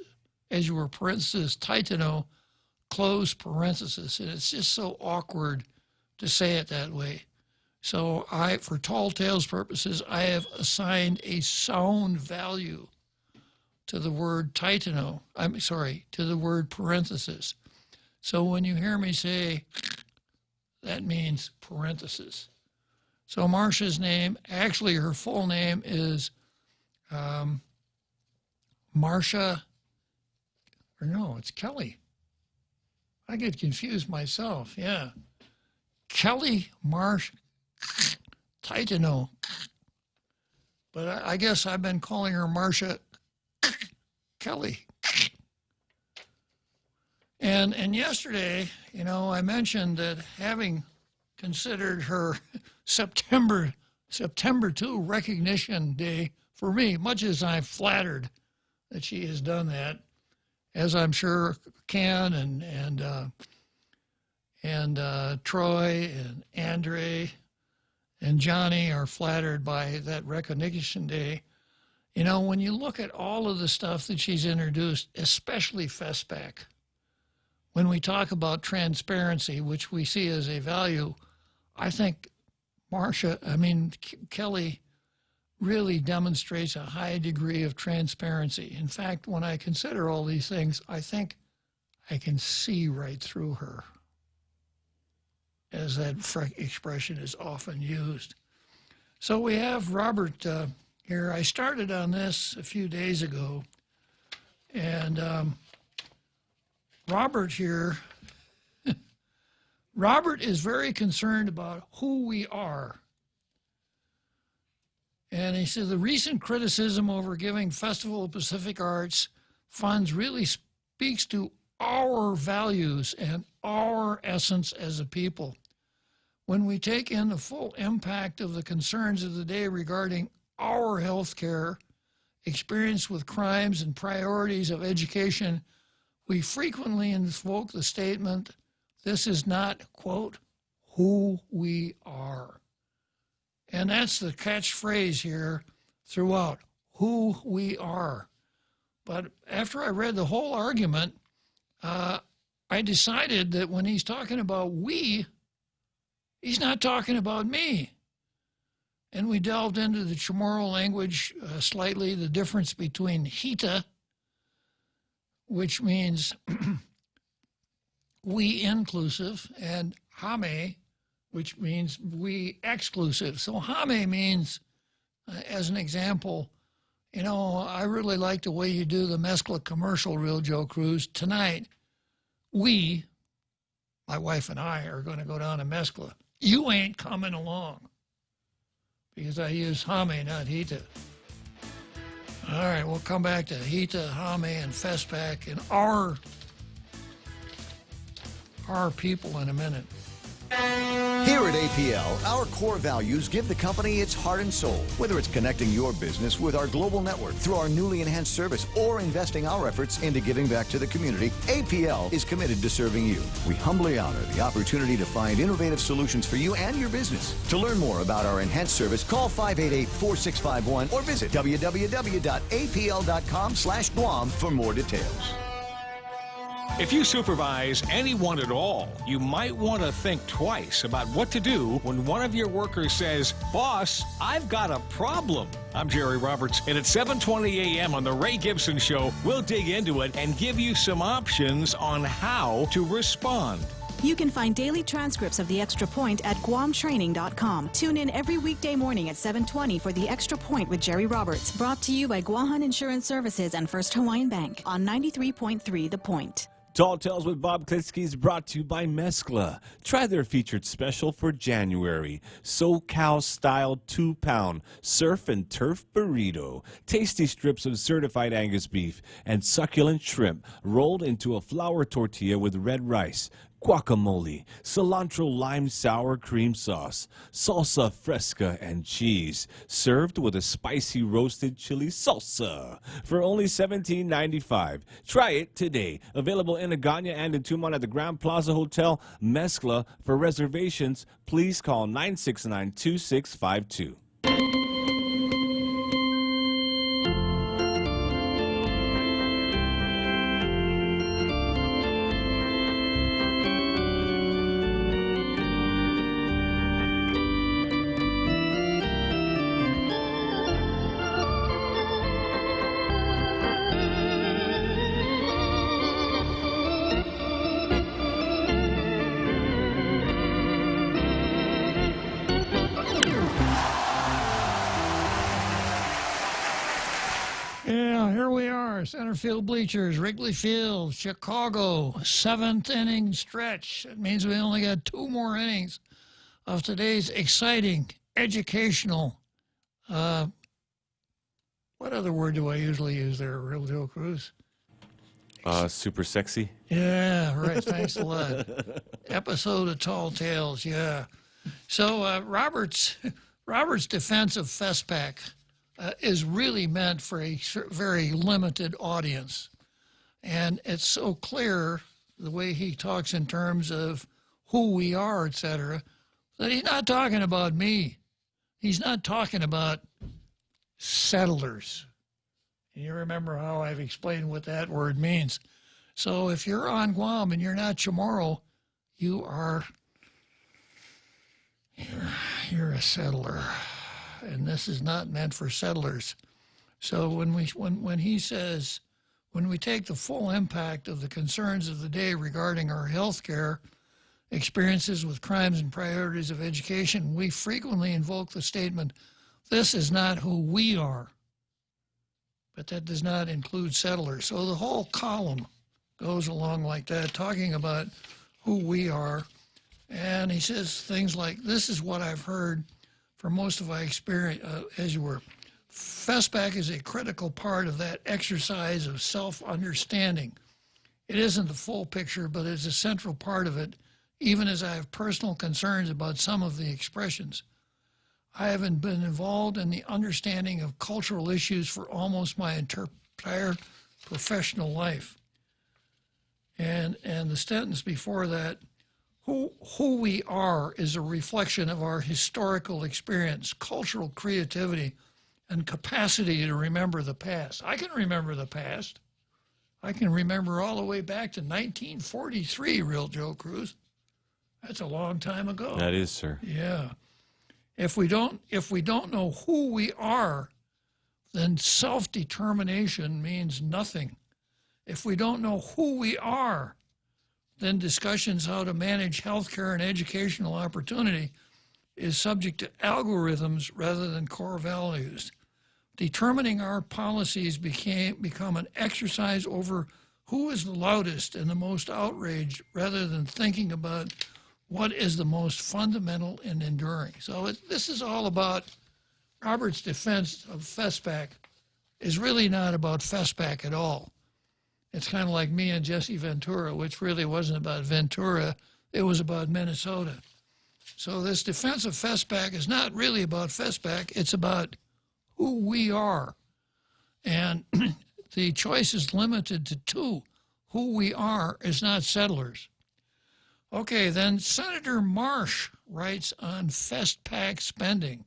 as you were parenthesis, Titano, close parenthesis. And it's just so awkward to say it that way. So for Tall Tales purposes, I have assigned a sound value to the word Titano. To the word parenthesis. So when you hear me say, that means parenthesis. So Marcia's name, actually her full name is Marcia, or no, it's Kelly. I get confused myself, yeah. Kelly Marsh Titano. But I guess I've been calling her Marcia Kelly. And yesterday, I mentioned that having considered her September 2 recognition day for me, much as I'm flattered that she has done that, as I'm sure Ken and Troy and Andre and Johnny are flattered by that recognition day. When you look at all of the stuff that she's introduced, especially FESPAC, when we talk about transparency, which we see as a value, I think Kelly really demonstrates a high degree of transparency. In fact, when I consider all these things, I think I can see right through her, as that expression is often used. So we have Robert here. I started on this a few days ago, and Robert here, Robert is very concerned about who we are. And he said the recent criticism over giving Festival of Pacific Arts funds really speaks to our values and our essence as a people. When we take in the full impact of the concerns of the day regarding our health care, experience with crimes and priorities of education, we frequently invoke the statement, this is not, quote, who we are. And that's the catchphrase here throughout, who we are. But after I read the whole argument, I decided that when he's talking about we, he's not talking about me. And we delved into the Chamorro language slightly, the difference between hita, which means we inclusive, and hame, which means we exclusive. So hame means, as an example, you know, I really like the way you do the Mescla commercial, Real Joe Cruz. Tonight, we, my wife and I, are going to go down to Mescla. You ain't coming along. Because I use hame, not hita. All right, we'll come back to hita, hame, and festpac and our people in a minute. Here at APL, our core values give the company its heart and soul. Whether it's connecting your business with our global network through our newly enhanced service or investing our efforts into giving back to the community, APL is committed to serving you. We humbly honor the opportunity to find innovative solutions for you and your business. To learn more about our enhanced service, call 588-4651 or visit www.apl.com/Guam for more details. If you supervise anyone at all, you might want to think twice about what to do when one of your workers says, "Boss, I've got a problem." I'm Jerry Roberts, and at 7:20 a.m. on The Ray Gibson Show, we'll dig into it and give you some options on how to respond. You can find daily transcripts of The Extra Point at GuamTraining.com. Tune in every weekday morning at 7:20 for The Extra Point with Jerry Roberts. Brought to you by Guahan Insurance Services and First Hawaiian Bank on 93.3 The Point. Tall Tales with Bob Klitzkie is brought to you by Mescla. Try their featured special for January. SoCal-style 2-pound surf and turf burrito. Tasty strips of certified Angus beef and succulent shrimp rolled into a flour tortilla with red rice, guacamole, cilantro lime sour cream sauce, salsa fresca, and cheese, served with a spicy roasted chili salsa for only $17.95. Try it today. Available in Agana and in Tumon at the Grand Plaza Hotel, Mescla. For reservations, please call 969-2652. Yeah, here we are, center field bleachers, Wrigley Field, Chicago, 7th inning stretch. It means we only got 2 more innings of today's exciting, educational, what other word do I usually use there, Real Joe Cruz? Super sexy. Yeah, right, thanks a lot. Episode of Tall Tales, yeah. So Robert's defense of FESPAC is really meant for a very limited audience. And it's so clear, the way he talks in terms of who we are, et cetera, that he's not talking about me. He's not talking about settlers. And you remember how I've explained what that word means. So if you're on Guam and you're not Chamorro, you're a settler. And this is not meant for settlers. So when he says, when we take the full impact of the concerns of the day regarding our health care experiences with crimes and priorities of education, we frequently invoke the statement, this is not who we are. But that does not include settlers. So the whole column goes along like that, talking about who we are. And he says things like, this is what I've heard for most of my experience, as you were. FESPAC is a critical part of that exercise of self-understanding. It isn't the full picture, but it's a central part of it, even as I have personal concerns about some of the expressions. I haven't been involved in the understanding of cultural issues for almost my entire professional life. And the sentence before that, who we are is a reflection of our historical experience, cultural creativity, and capacity to remember the past. I can remember the past. I can remember all the way back to 1943, Real Joe Cruz. That's a long time ago. That is, sir. Yeah. If we don't know who we are, then self-determination means nothing. If we don't know who we are, then discussions how to manage healthcare and educational opportunity is subject to algorithms rather than core values. Determining our policies become an exercise over who is the loudest and the most outraged rather than thinking about what is the most fundamental and enduring. So this is all about Robert's defense of FESPAC is really not about FESPAC at all. It's kind of like me and Jesse Ventura, which really wasn't about Ventura. It was about Minnesota. So this defense of FESPAC is not really about FESPAC. It's about who we are. And the choice is limited to two. Who we are is not settlers. Okay, then Senator Marsh writes on FESPAC spending.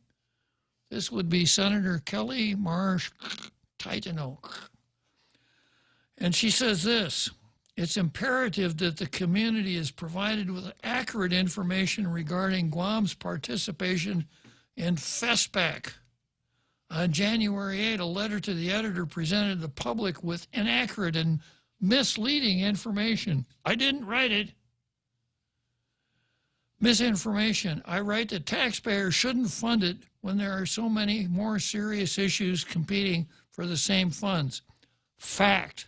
This would be Senator Kelly Marsh Titano. And she says this: it's imperative that the community is provided with accurate information regarding Guam's participation in FESPAC. On January 8, a letter to the editor presented the public with inaccurate and misleading information. I didn't write it. Misinformation. I write that taxpayers shouldn't fund it when there are so many more serious issues competing for the same funds. Fact.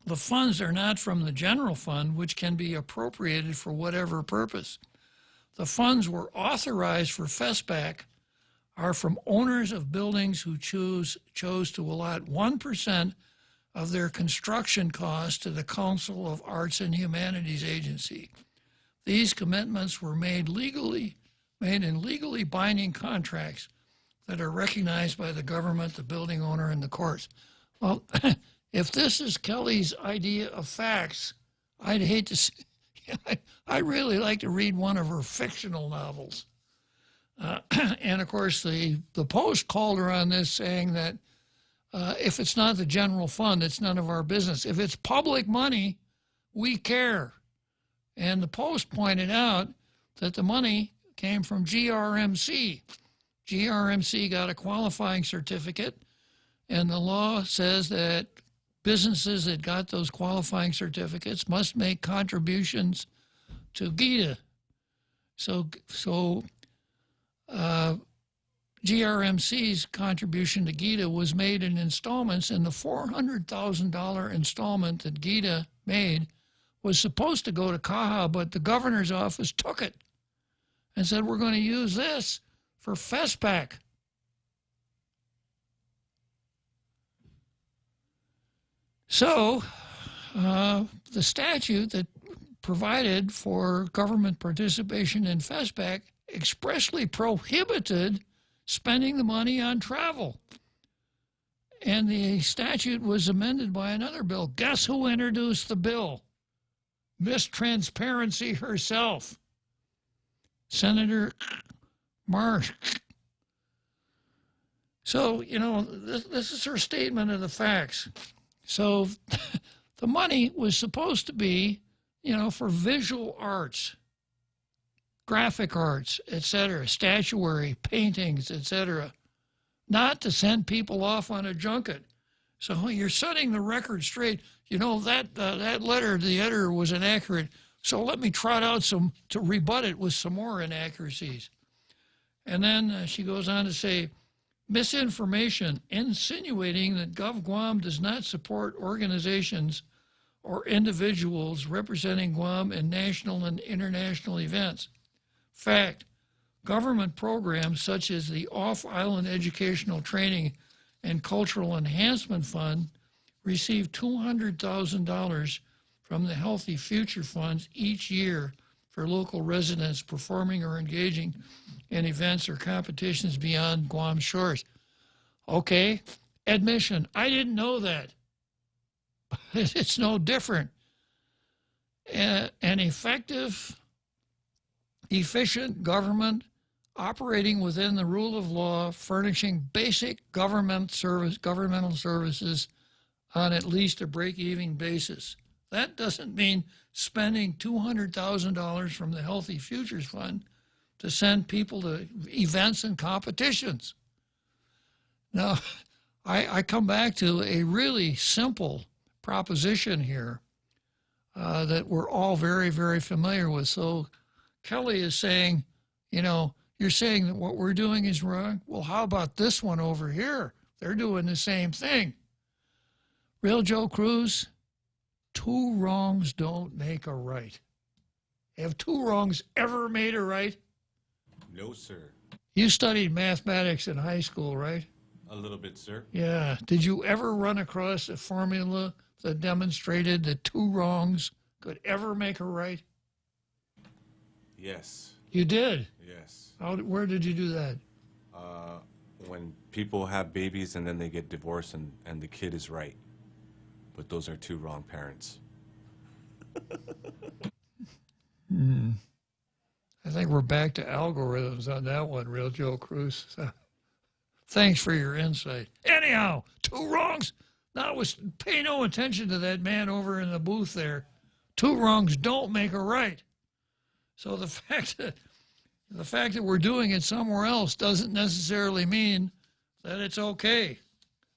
The funds are not from the general fund, which can be appropriated for whatever purpose. The funds were authorized for FESPAC are from owners of buildings who chose to allot 1% of their construction costs to the Council of Arts and Humanities Agency. These commitments were made in legally binding contracts that are recognized by the government, the building owner, and the courts. Well, if this is Kelly's idea of facts, I'd hate to see, I'd really like to read one of her fictional novels. And of course, the Post called her on this, saying that if it's not the general fund, it's none of our business. If it's public money, we care. And the Post pointed out that the money came from GRMC. GRMC got a qualifying certificate, and the law says that businesses that got those qualifying certificates must make contributions to GITA. So GRMC's contribution to GITA was made in installments, and the $400,000 installment that GITA made was supposed to go to CAHA, but the governor's office took it and said, we're going to use this for FESPAC. So the statute that provided for government participation in FESPAC expressly prohibited spending the money on travel. And the statute was amended by another bill. Guess who introduced the bill? Miss Transparency herself, Senator Marsh. So, you know, this is her statement of the facts. So the money was supposed to be, you know, for visual arts, graphic arts, etc., statuary, paintings, etc., not to send people off on a junket. So you're setting the record straight. You know, that letter to the editor was inaccurate, so let me trot out some to rebut it with some more inaccuracies. And then she goes on to say, misinformation insinuating that GovGuam does not support organizations or individuals representing Guam in national and international events. Fact, government programs such as the Off-Island Educational Training and Cultural Enhancement Fund receive $200,000 from the Healthy Future Funds each year for local residents performing or engaging in events or competitions beyond Guam shores. Okay, admission. I didn't know that. It's no different. An effective, efficient government operating within the rule of law, furnishing basic governmental services on at least a break-even basis. That doesn't mean spending $200,000 from the Healthy Futures Fund to send people to events and competitions. Now, I come back to a really simple proposition here that we're all very, very familiar with. So Kelly is saying, you know, you're saying that what we're doing is wrong. Well, how about this one over here? They're doing the same thing. Real Joe Cruz, 2 wrongs don't make a right. Have 2 wrongs ever made a right? No, sir. You studied mathematics in high school, right? A little bit, sir. Yeah. Did you ever run across a formula that demonstrated that 2 wrongs could ever make a right? Yes. You did? Yes. Where did you do that? When people have babies and then they get divorced and the kid is right. But those are 2 wrong parents. I think we're back to algorithms on that one, Real Joe Cruz. Thanks for your insight. Anyhow, 2 wrongs. Pay no attention to that man over in the booth there. 2 wrongs don't make a right. So the fact that we're doing it somewhere else doesn't necessarily mean that it's okay.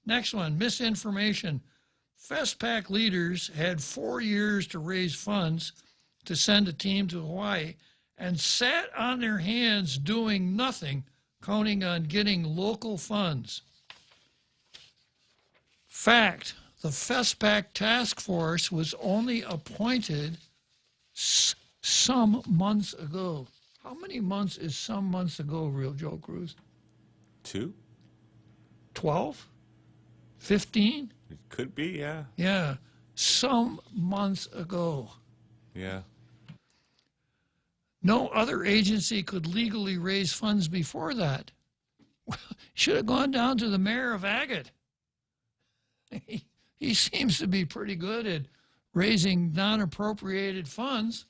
Next one, misinformation. FESPAC leaders had 4 years to raise funds to send a team to Hawaii and sat on their hands doing nothing, counting on getting local funds. Fact, the FESPAC task force was only appointed some months ago. How many months is some months ago, Real Joe Cruz? 2? 12? 15? It could be, yeah. Yeah, some months ago. Yeah. No other agency could legally raise funds before that. Should have gone down to the mayor of Agate. He seems to be pretty good at raising non-appropriated funds.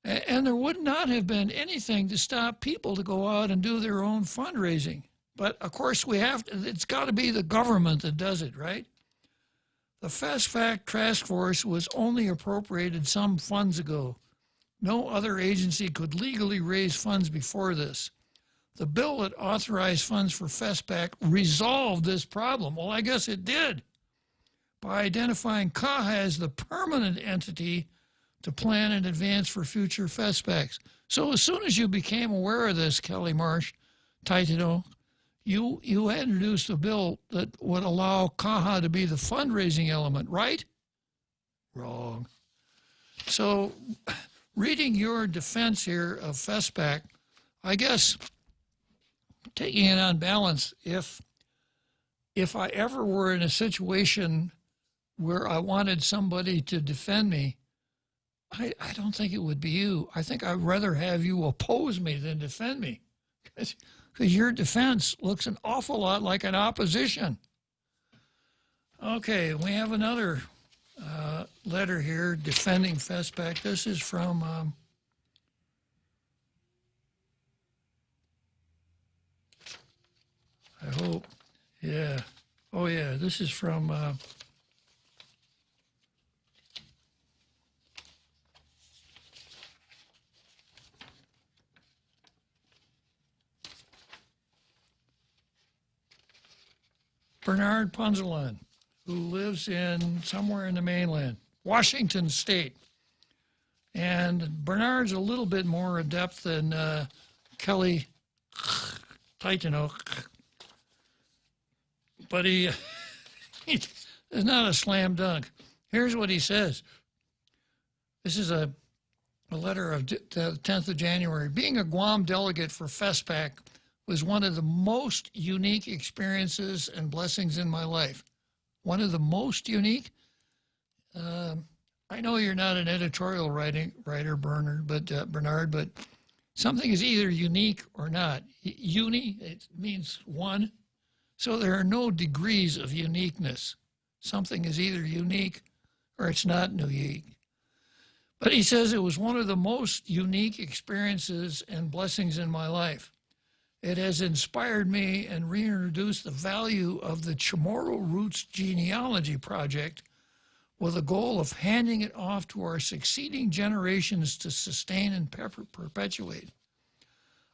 And there would not have been anything to stop people to go out and do their own fundraising. But, of course, it's got to be the government that does it, right? The FESPAC task force was only appropriated some funds ago. No other agency could legally raise funds before this. The bill that authorized funds for FESPAC resolved this problem. Well, I guess it did, by identifying CAHA as the permanent entity to plan in advance for future FESPACs. So as soon as you became aware of this, Kelly Marsh, Titano, you introduced a bill that would allow CAHA to be the fundraising element, right? Wrong. So reading your defense here of FESPAC, I guess taking it on balance, if I ever were in a situation where I wanted somebody to defend me, I don't think it would be you. I think I'd rather have you oppose me than defend me, because your defense looks an awful lot like an opposition. Okay, we have another letter here defending FESPAC. This is from I hope, yeah. Oh yeah, this is from Bernard Punzalan, who lives somewhere in the mainland, Washington State. And Bernard's a little bit more adept than Kelly Titano, but he's not a slam dunk. Here's what he says. This is a letter of the 10th of January. Being a Guam delegate for FESPAC was one of the most unique experiences and blessings in my life. One of the most unique? I know you're not an editorial writer, Bernard, but something is either unique or not. Uni, it means one. So there are no degrees of uniqueness. Something is either unique or it's not unique. But he says it was one of the most unique experiences and blessings in my life. It has inspired me and reintroduced the value of the Chamorro Roots Genealogy Project with a goal of handing it off to our succeeding generations to sustain and perpetuate.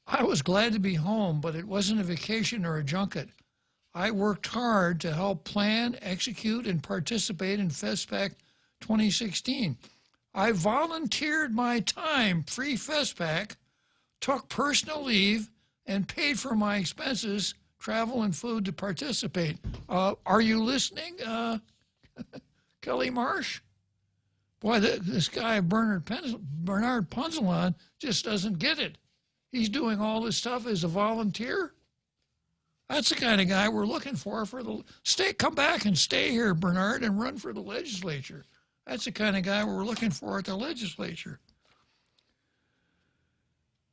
I was glad to be home, but it wasn't a vacation or a junket. I worked hard to help plan, execute, and participate in FestPac 2016. I volunteered my time, free FestPac, took personal leave, and paid for my expenses, travel, and food to participate. Are you listening, Kelly Marsh? Boy, this guy, Bernard Punzelon, just doesn't get it. He's doing all this stuff as a volunteer. That's the kind of guy we're looking for the come back and stay here, Bernard, and run for the legislature. That's the kind of guy we're looking for at the legislature.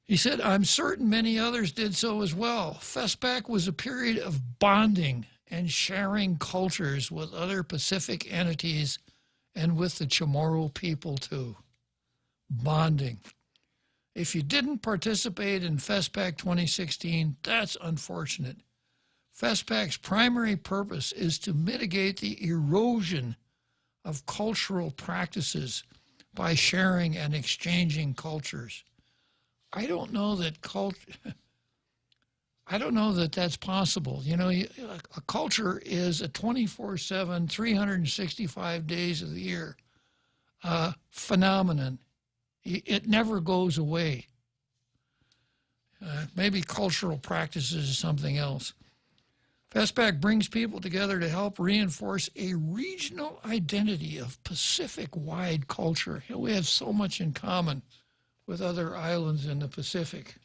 He said, I'm certain many others did so as well. FestPac was a period of bonding and sharing cultures with other Pacific entities and with the Chamorro people too. Bonding. If you didn't participate in FestPac 2016, that's unfortunate. FestPac's primary purpose is to mitigate the erosion of cultural practices by sharing and exchanging cultures. I don't know that that's possible. You know, a culture is a 24/7, 365 days of the year phenomenon. It never goes away. Maybe cultural practices is something else. FestPac brings people together to help reinforce a regional identity of Pacific-wide culture. We have so much in common with other islands in the Pacific.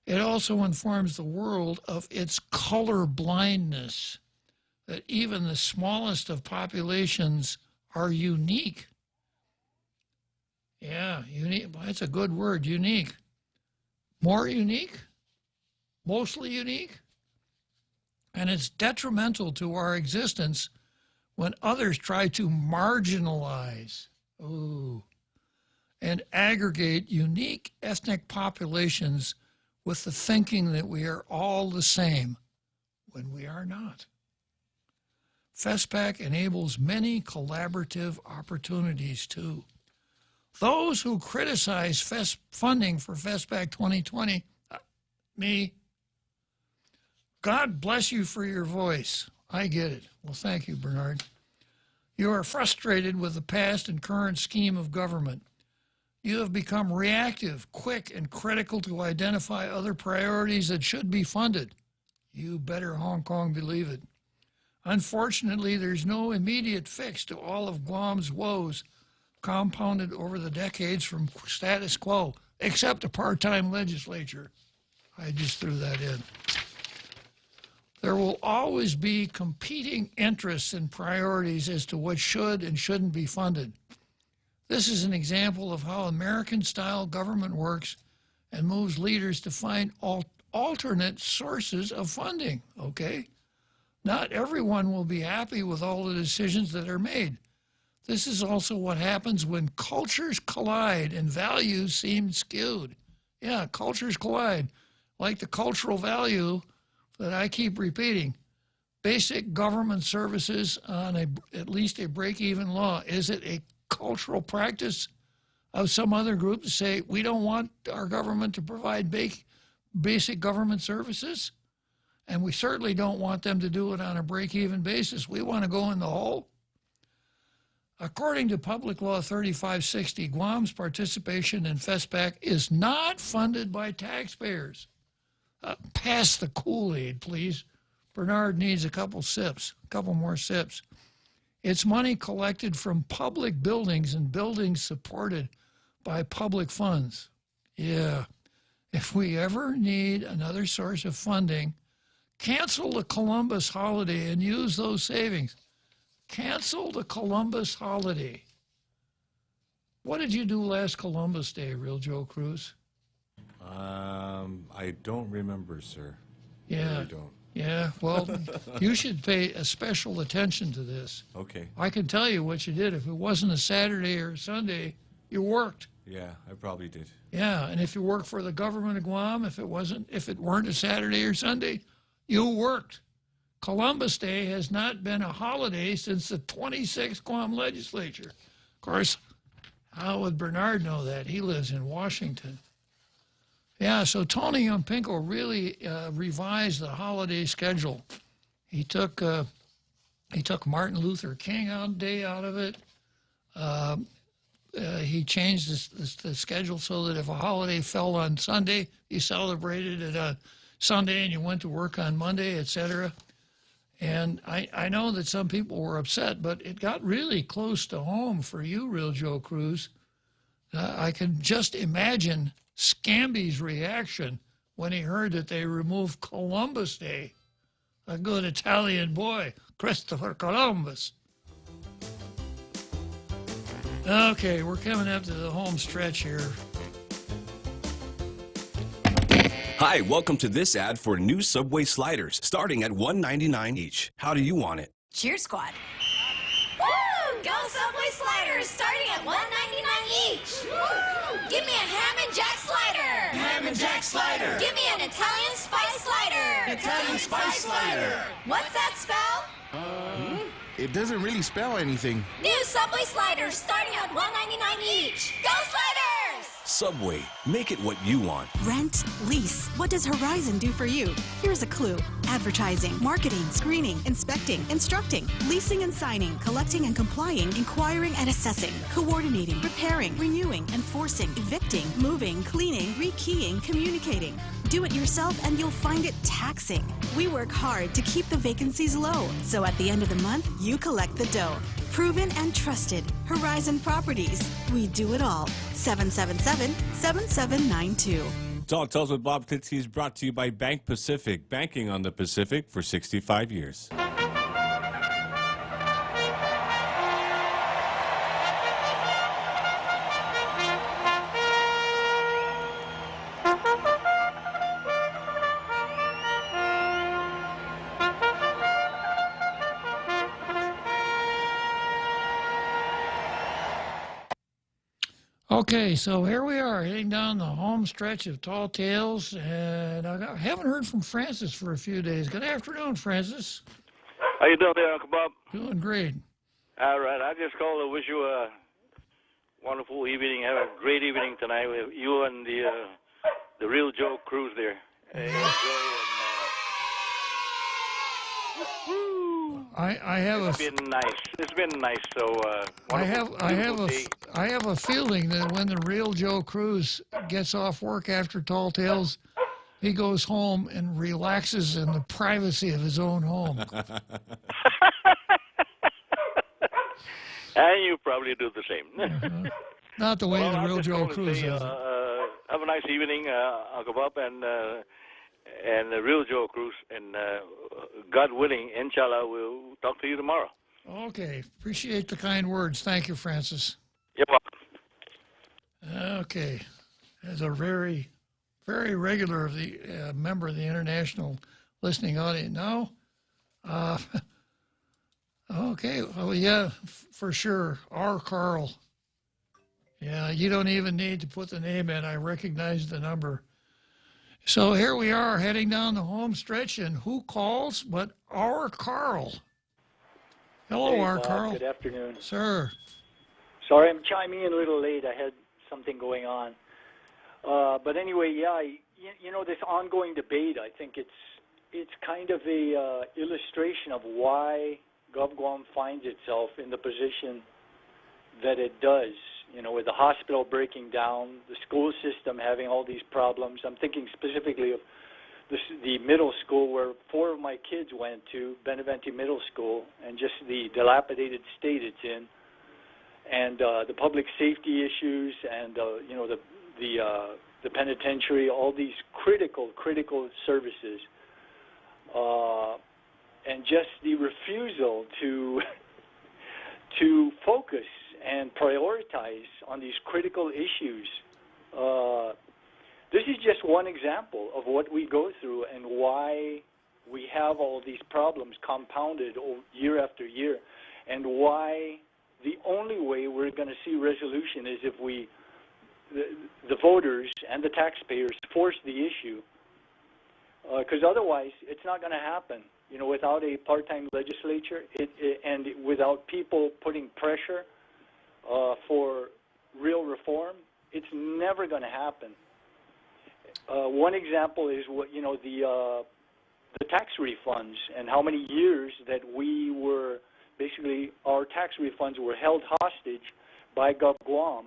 It also informs the world of its color blindness, that even the smallest of populations are unique. Yeah, unique. That's a good word, unique. More unique? Mostly unique? And it's detrimental to our existence when others try to marginalize and aggregate unique ethnic populations with the thinking that we are all the same when we are not. FestPac enables many collaborative opportunities too. Those who criticize funding for FestPac 2020, me, God bless you for your voice. I get it. Well, thank you, Bernard. You are frustrated with the past and current scheme of government. You have become reactive, quick, and critical to identify other priorities that should be funded. You better Hong Kong believe it. Unfortunately, there's no immediate fix to all of Guam's woes compounded over the decades from status quo, except a part-time legislature. I just threw that in. There will always be competing interests and priorities as to what should and shouldn't be funded. This is an example of how American-style government works and moves leaders to find alternate sources of funding, okay? Not everyone will be happy with all the decisions that are made. This is also what happens when cultures collide and values seem skewed. Yeah, cultures collide. Like the cultural value that I keep repeating. Basic government services on at least a break-even law. Is it a cultural practice of some other group to say, we don't want our government to provide basic government services? And we certainly don't want them to do it on a break-even basis. We want to go in the hole. According to Public Law 3560, Guam's participation in FestPac is not funded by taxpayers. Pass the Kool-Aid, please. Bernard needs a couple more sips. It's money collected from public buildings and buildings supported by public funds. Yeah. If we ever need another source of funding, cancel the Columbus holiday and use those savings. Cancel the Columbus holiday. What did you do last Columbus Day, Real Joe Cruz? I don't remember, sir. Yeah. I really don't. Yeah, well, you should pay a special attention to this. Okay. I can tell you what you did. If it wasn't a Saturday or a Sunday, you worked. Yeah, I probably did. Yeah, and if you worked for the government of Guam, if it weren't a Saturday or Sunday, you worked. Columbus Day has not been a holiday since the 26th Guam legislature. Of course, how would Bernard know that? He lives in Washington. Yeah, so Tony Youngpinko really revised the holiday schedule. He took Martin Luther King Day out of it. He changed the schedule so that if a holiday fell on Sunday, you celebrated it on Sunday and you went to work on Monday, etc. And I know that some people were upset, but it got really close to home for you, Real Joe Cruz. I can just imagine Scamby's reaction when he heard that they removed Columbus Day. A good Italian boy, Christopher Columbus. Okay, we're coming up to the home stretch here. Hi, welcome to this ad for new Subway sliders, starting at $1.99 each. How do you want it? Cheer Squad. Woo! Go Subway sliders, starting at $1.99 each. Woo! Give me a ham and jack slider. Ham and jack slider. Give me an Italian spice slider. Italian spice slider. What's that spell? It doesn't really spell anything. New Subway sliders, starting at $1.99 each. Go sliders! Subway, make it what you want. Rent, lease. What does Horizon do for you? Here's a clue. Advertising, marketing, screening, inspecting, instructing, leasing and signing, collecting and complying, inquiring and assessing, coordinating, repairing, renewing, enforcing, evicting, moving, cleaning, rekeying, communicating. Do it yourself and you'll find it taxing. We work hard to keep the vacancies low, so at the end of the month, you collect the dough. Proven and trusted. Horizon Properties. We do it all. 777-7792. Talk Tells with Bob Klitzkie is brought to you by Bank Pacific, banking on the Pacific for 65 years. Okay, so here we are, heading down the home stretch of Tall Tales, and I haven't heard from Francis for a few days. Good afternoon, Francis. How you doing there, Uncle Bob? Doing great. All right, I just called to wish you a wonderful evening. Have a great evening tonight with you and the Real Joe Cruz there. I have It's been nice. It's been nice. So I have a feeling that when the Real Joe Cruz gets off work after Tall Tales, he goes home and relaxes in the privacy of his own home. And you probably do the same. Not the way well, the Real Joe calling to Cruz say, does it. Have a nice evening, Uncle Bob, and the Real Joe Cruz. And God willing, inshallah, we'll talk to you tomorrow. Okay. Appreciate the kind words. Thank you, Francis. You're welcome. Okay. As a very, very regular member of the international listening audience now, okay. Oh, yeah, for sure. R. Carl. Yeah, you don't even need to put the name in. I recognize the number. So here we are heading down the home stretch, and who calls but our Carl? Hello, Hey, our Bob, Carl. Good afternoon. Sir. Sorry, I'm chiming in a little late. I had something going on. But anyway, yeah, you know, this ongoing debate, I think it's kind of a illustration of why GovGuam finds itself in the position that it does. You know, with the hospital breaking down, the school system having all these problems. I'm thinking specifically of the middle school where 4 of my kids went to, Benevente Middle School, and just the dilapidated state it's in, and the public safety issues, and you know, the penitentiary, all these critical services, and just the refusal to focus and prioritize on these critical issues. This is just one example of what we go through and why we have all these problems compounded year after year, and why the only way we're going to see resolution is if the voters and the taxpayers force the issue, because otherwise it's not going to happen. You know, without a part-time legislature and without people putting pressure for real reform, it's never going to happen. One example is the tax refunds and how many years that we were basically our tax refunds were held hostage by Gov Guam,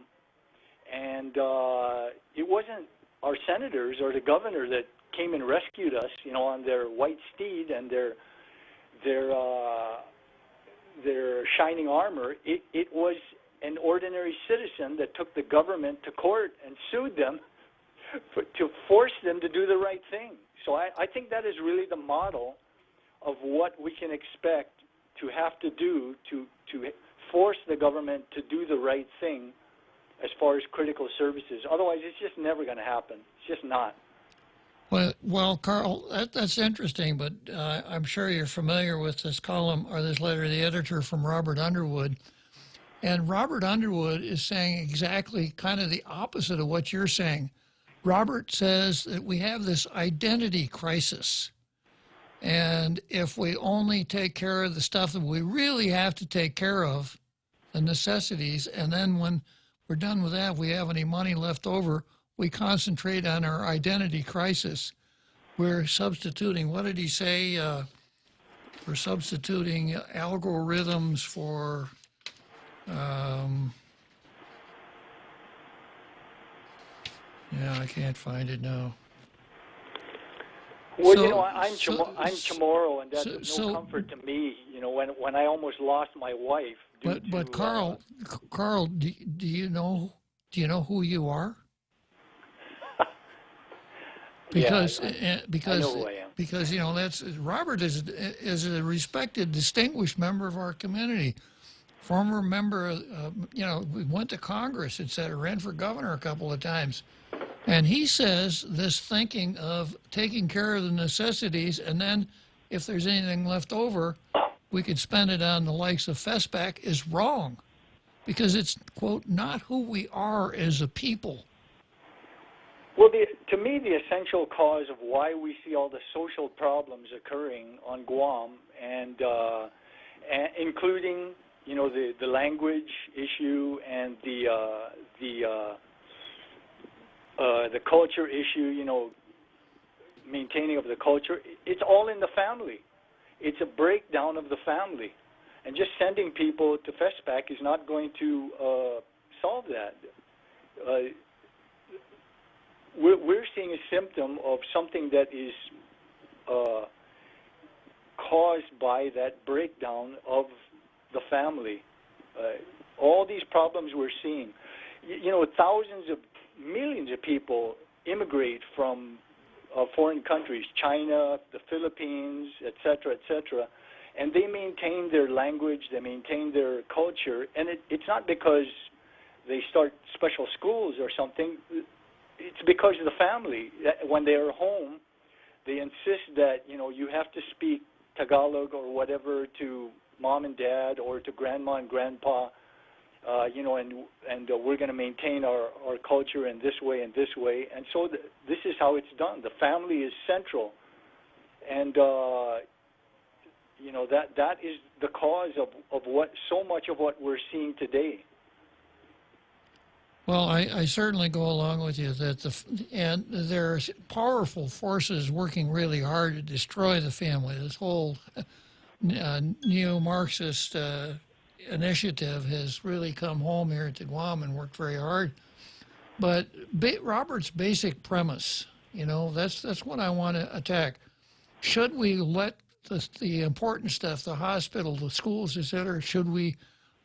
and it wasn't our senators or the governor that came and rescued us, you know, on their white steed and their shining armor. It was an ordinary citizen that took the government to court and sued them to force them to do the right thing. So I think that is really the model of what we can expect to have to do to force the government to do the right thing as far as critical services. Otherwise, it's just never going to happen. It's just not. Well, Carl, that's interesting, but I'm sure you're familiar with this column or this letter to the editor from Robert Underwood. And Robert Underwood is saying exactly kind of the opposite of what you're saying. Robert says that we have this identity crisis. And if we only take care of the stuff that we really have to take care of, the necessities, and then when we're done with that, if we have any money left over, we concentrate on our identity crisis. We're substituting, what did he say? We're substituting algorithms for, yeah, I can't find it now. Well, you know, I'm Chamorro, and that's no comfort to me. You know, when I almost lost my wife. But Carl, do you know who you are? Because I know who I am. Because you know that's Robert is a respected, distinguished member of our community, former member. You know, we went to Congress, etc., ran for governor a couple of times. And he says this thinking of taking care of the necessities, and then if there's anything left over, we could spend it on the likes of FESPAC is wrong, because it's, quote, not who we are as a people. Well, to me, the essential cause of why we see all the social problems occurring on Guam, and including, you know, the language issue and the culture issue, you know, maintaining of the culture, it's all in the family. It's a breakdown of the family. And just sending people to FESPAC is not going to solve that. We're seeing a symptom of something that is caused by that breakdown of the family. All these problems we're seeing. You know, millions of people immigrate from foreign countries, China, the Philippines, et cetera, and they maintain their language, they maintain their culture, and it's not because they start special schools or something. It's because of the family. When they're home, they insist that, you know, you have to speak Tagalog or whatever to mom and dad or to grandma and grandpa. You know, and we're going to maintain our culture in this way and this way. And so this is how it's done. The family is central. And, you know, that is the cause of what so much of what we're seeing today. Well, I certainly go along with you that and there's powerful forces working really hard to destroy the family. This whole neo-Marxist initiative has really come home here to Guam and worked very hard. But Robert's basic premise, you know, that's what I want to attack. Should we let the important stuff, the hospital, the schools, etc., should we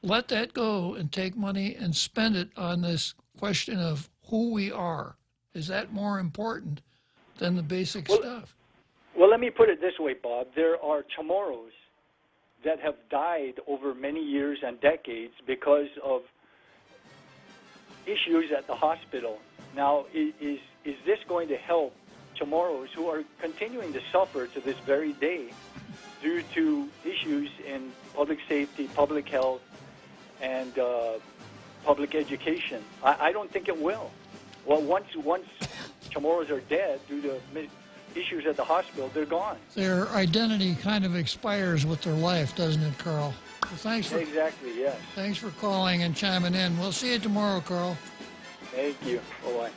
let that go and take money and spend it on this question of who we are? Is that more important than the basic stuff? Well, let me put it this way, Bob. There are Chamorros that have died over many years and decades because of issues at the hospital. Now, is this going to help Chamorros who are continuing to suffer to this very day due to issues in public safety, public health, and public education. I don't think it will. Well, once Chamorros are dead due to issues at the hospital, they're gone. Their identity kind of expires with their life, doesn't it, Carl? Well, thanks for Exactly, yes. Thanks for calling and chiming in. We'll see you tomorrow, Carl. Thank you. Bye-bye.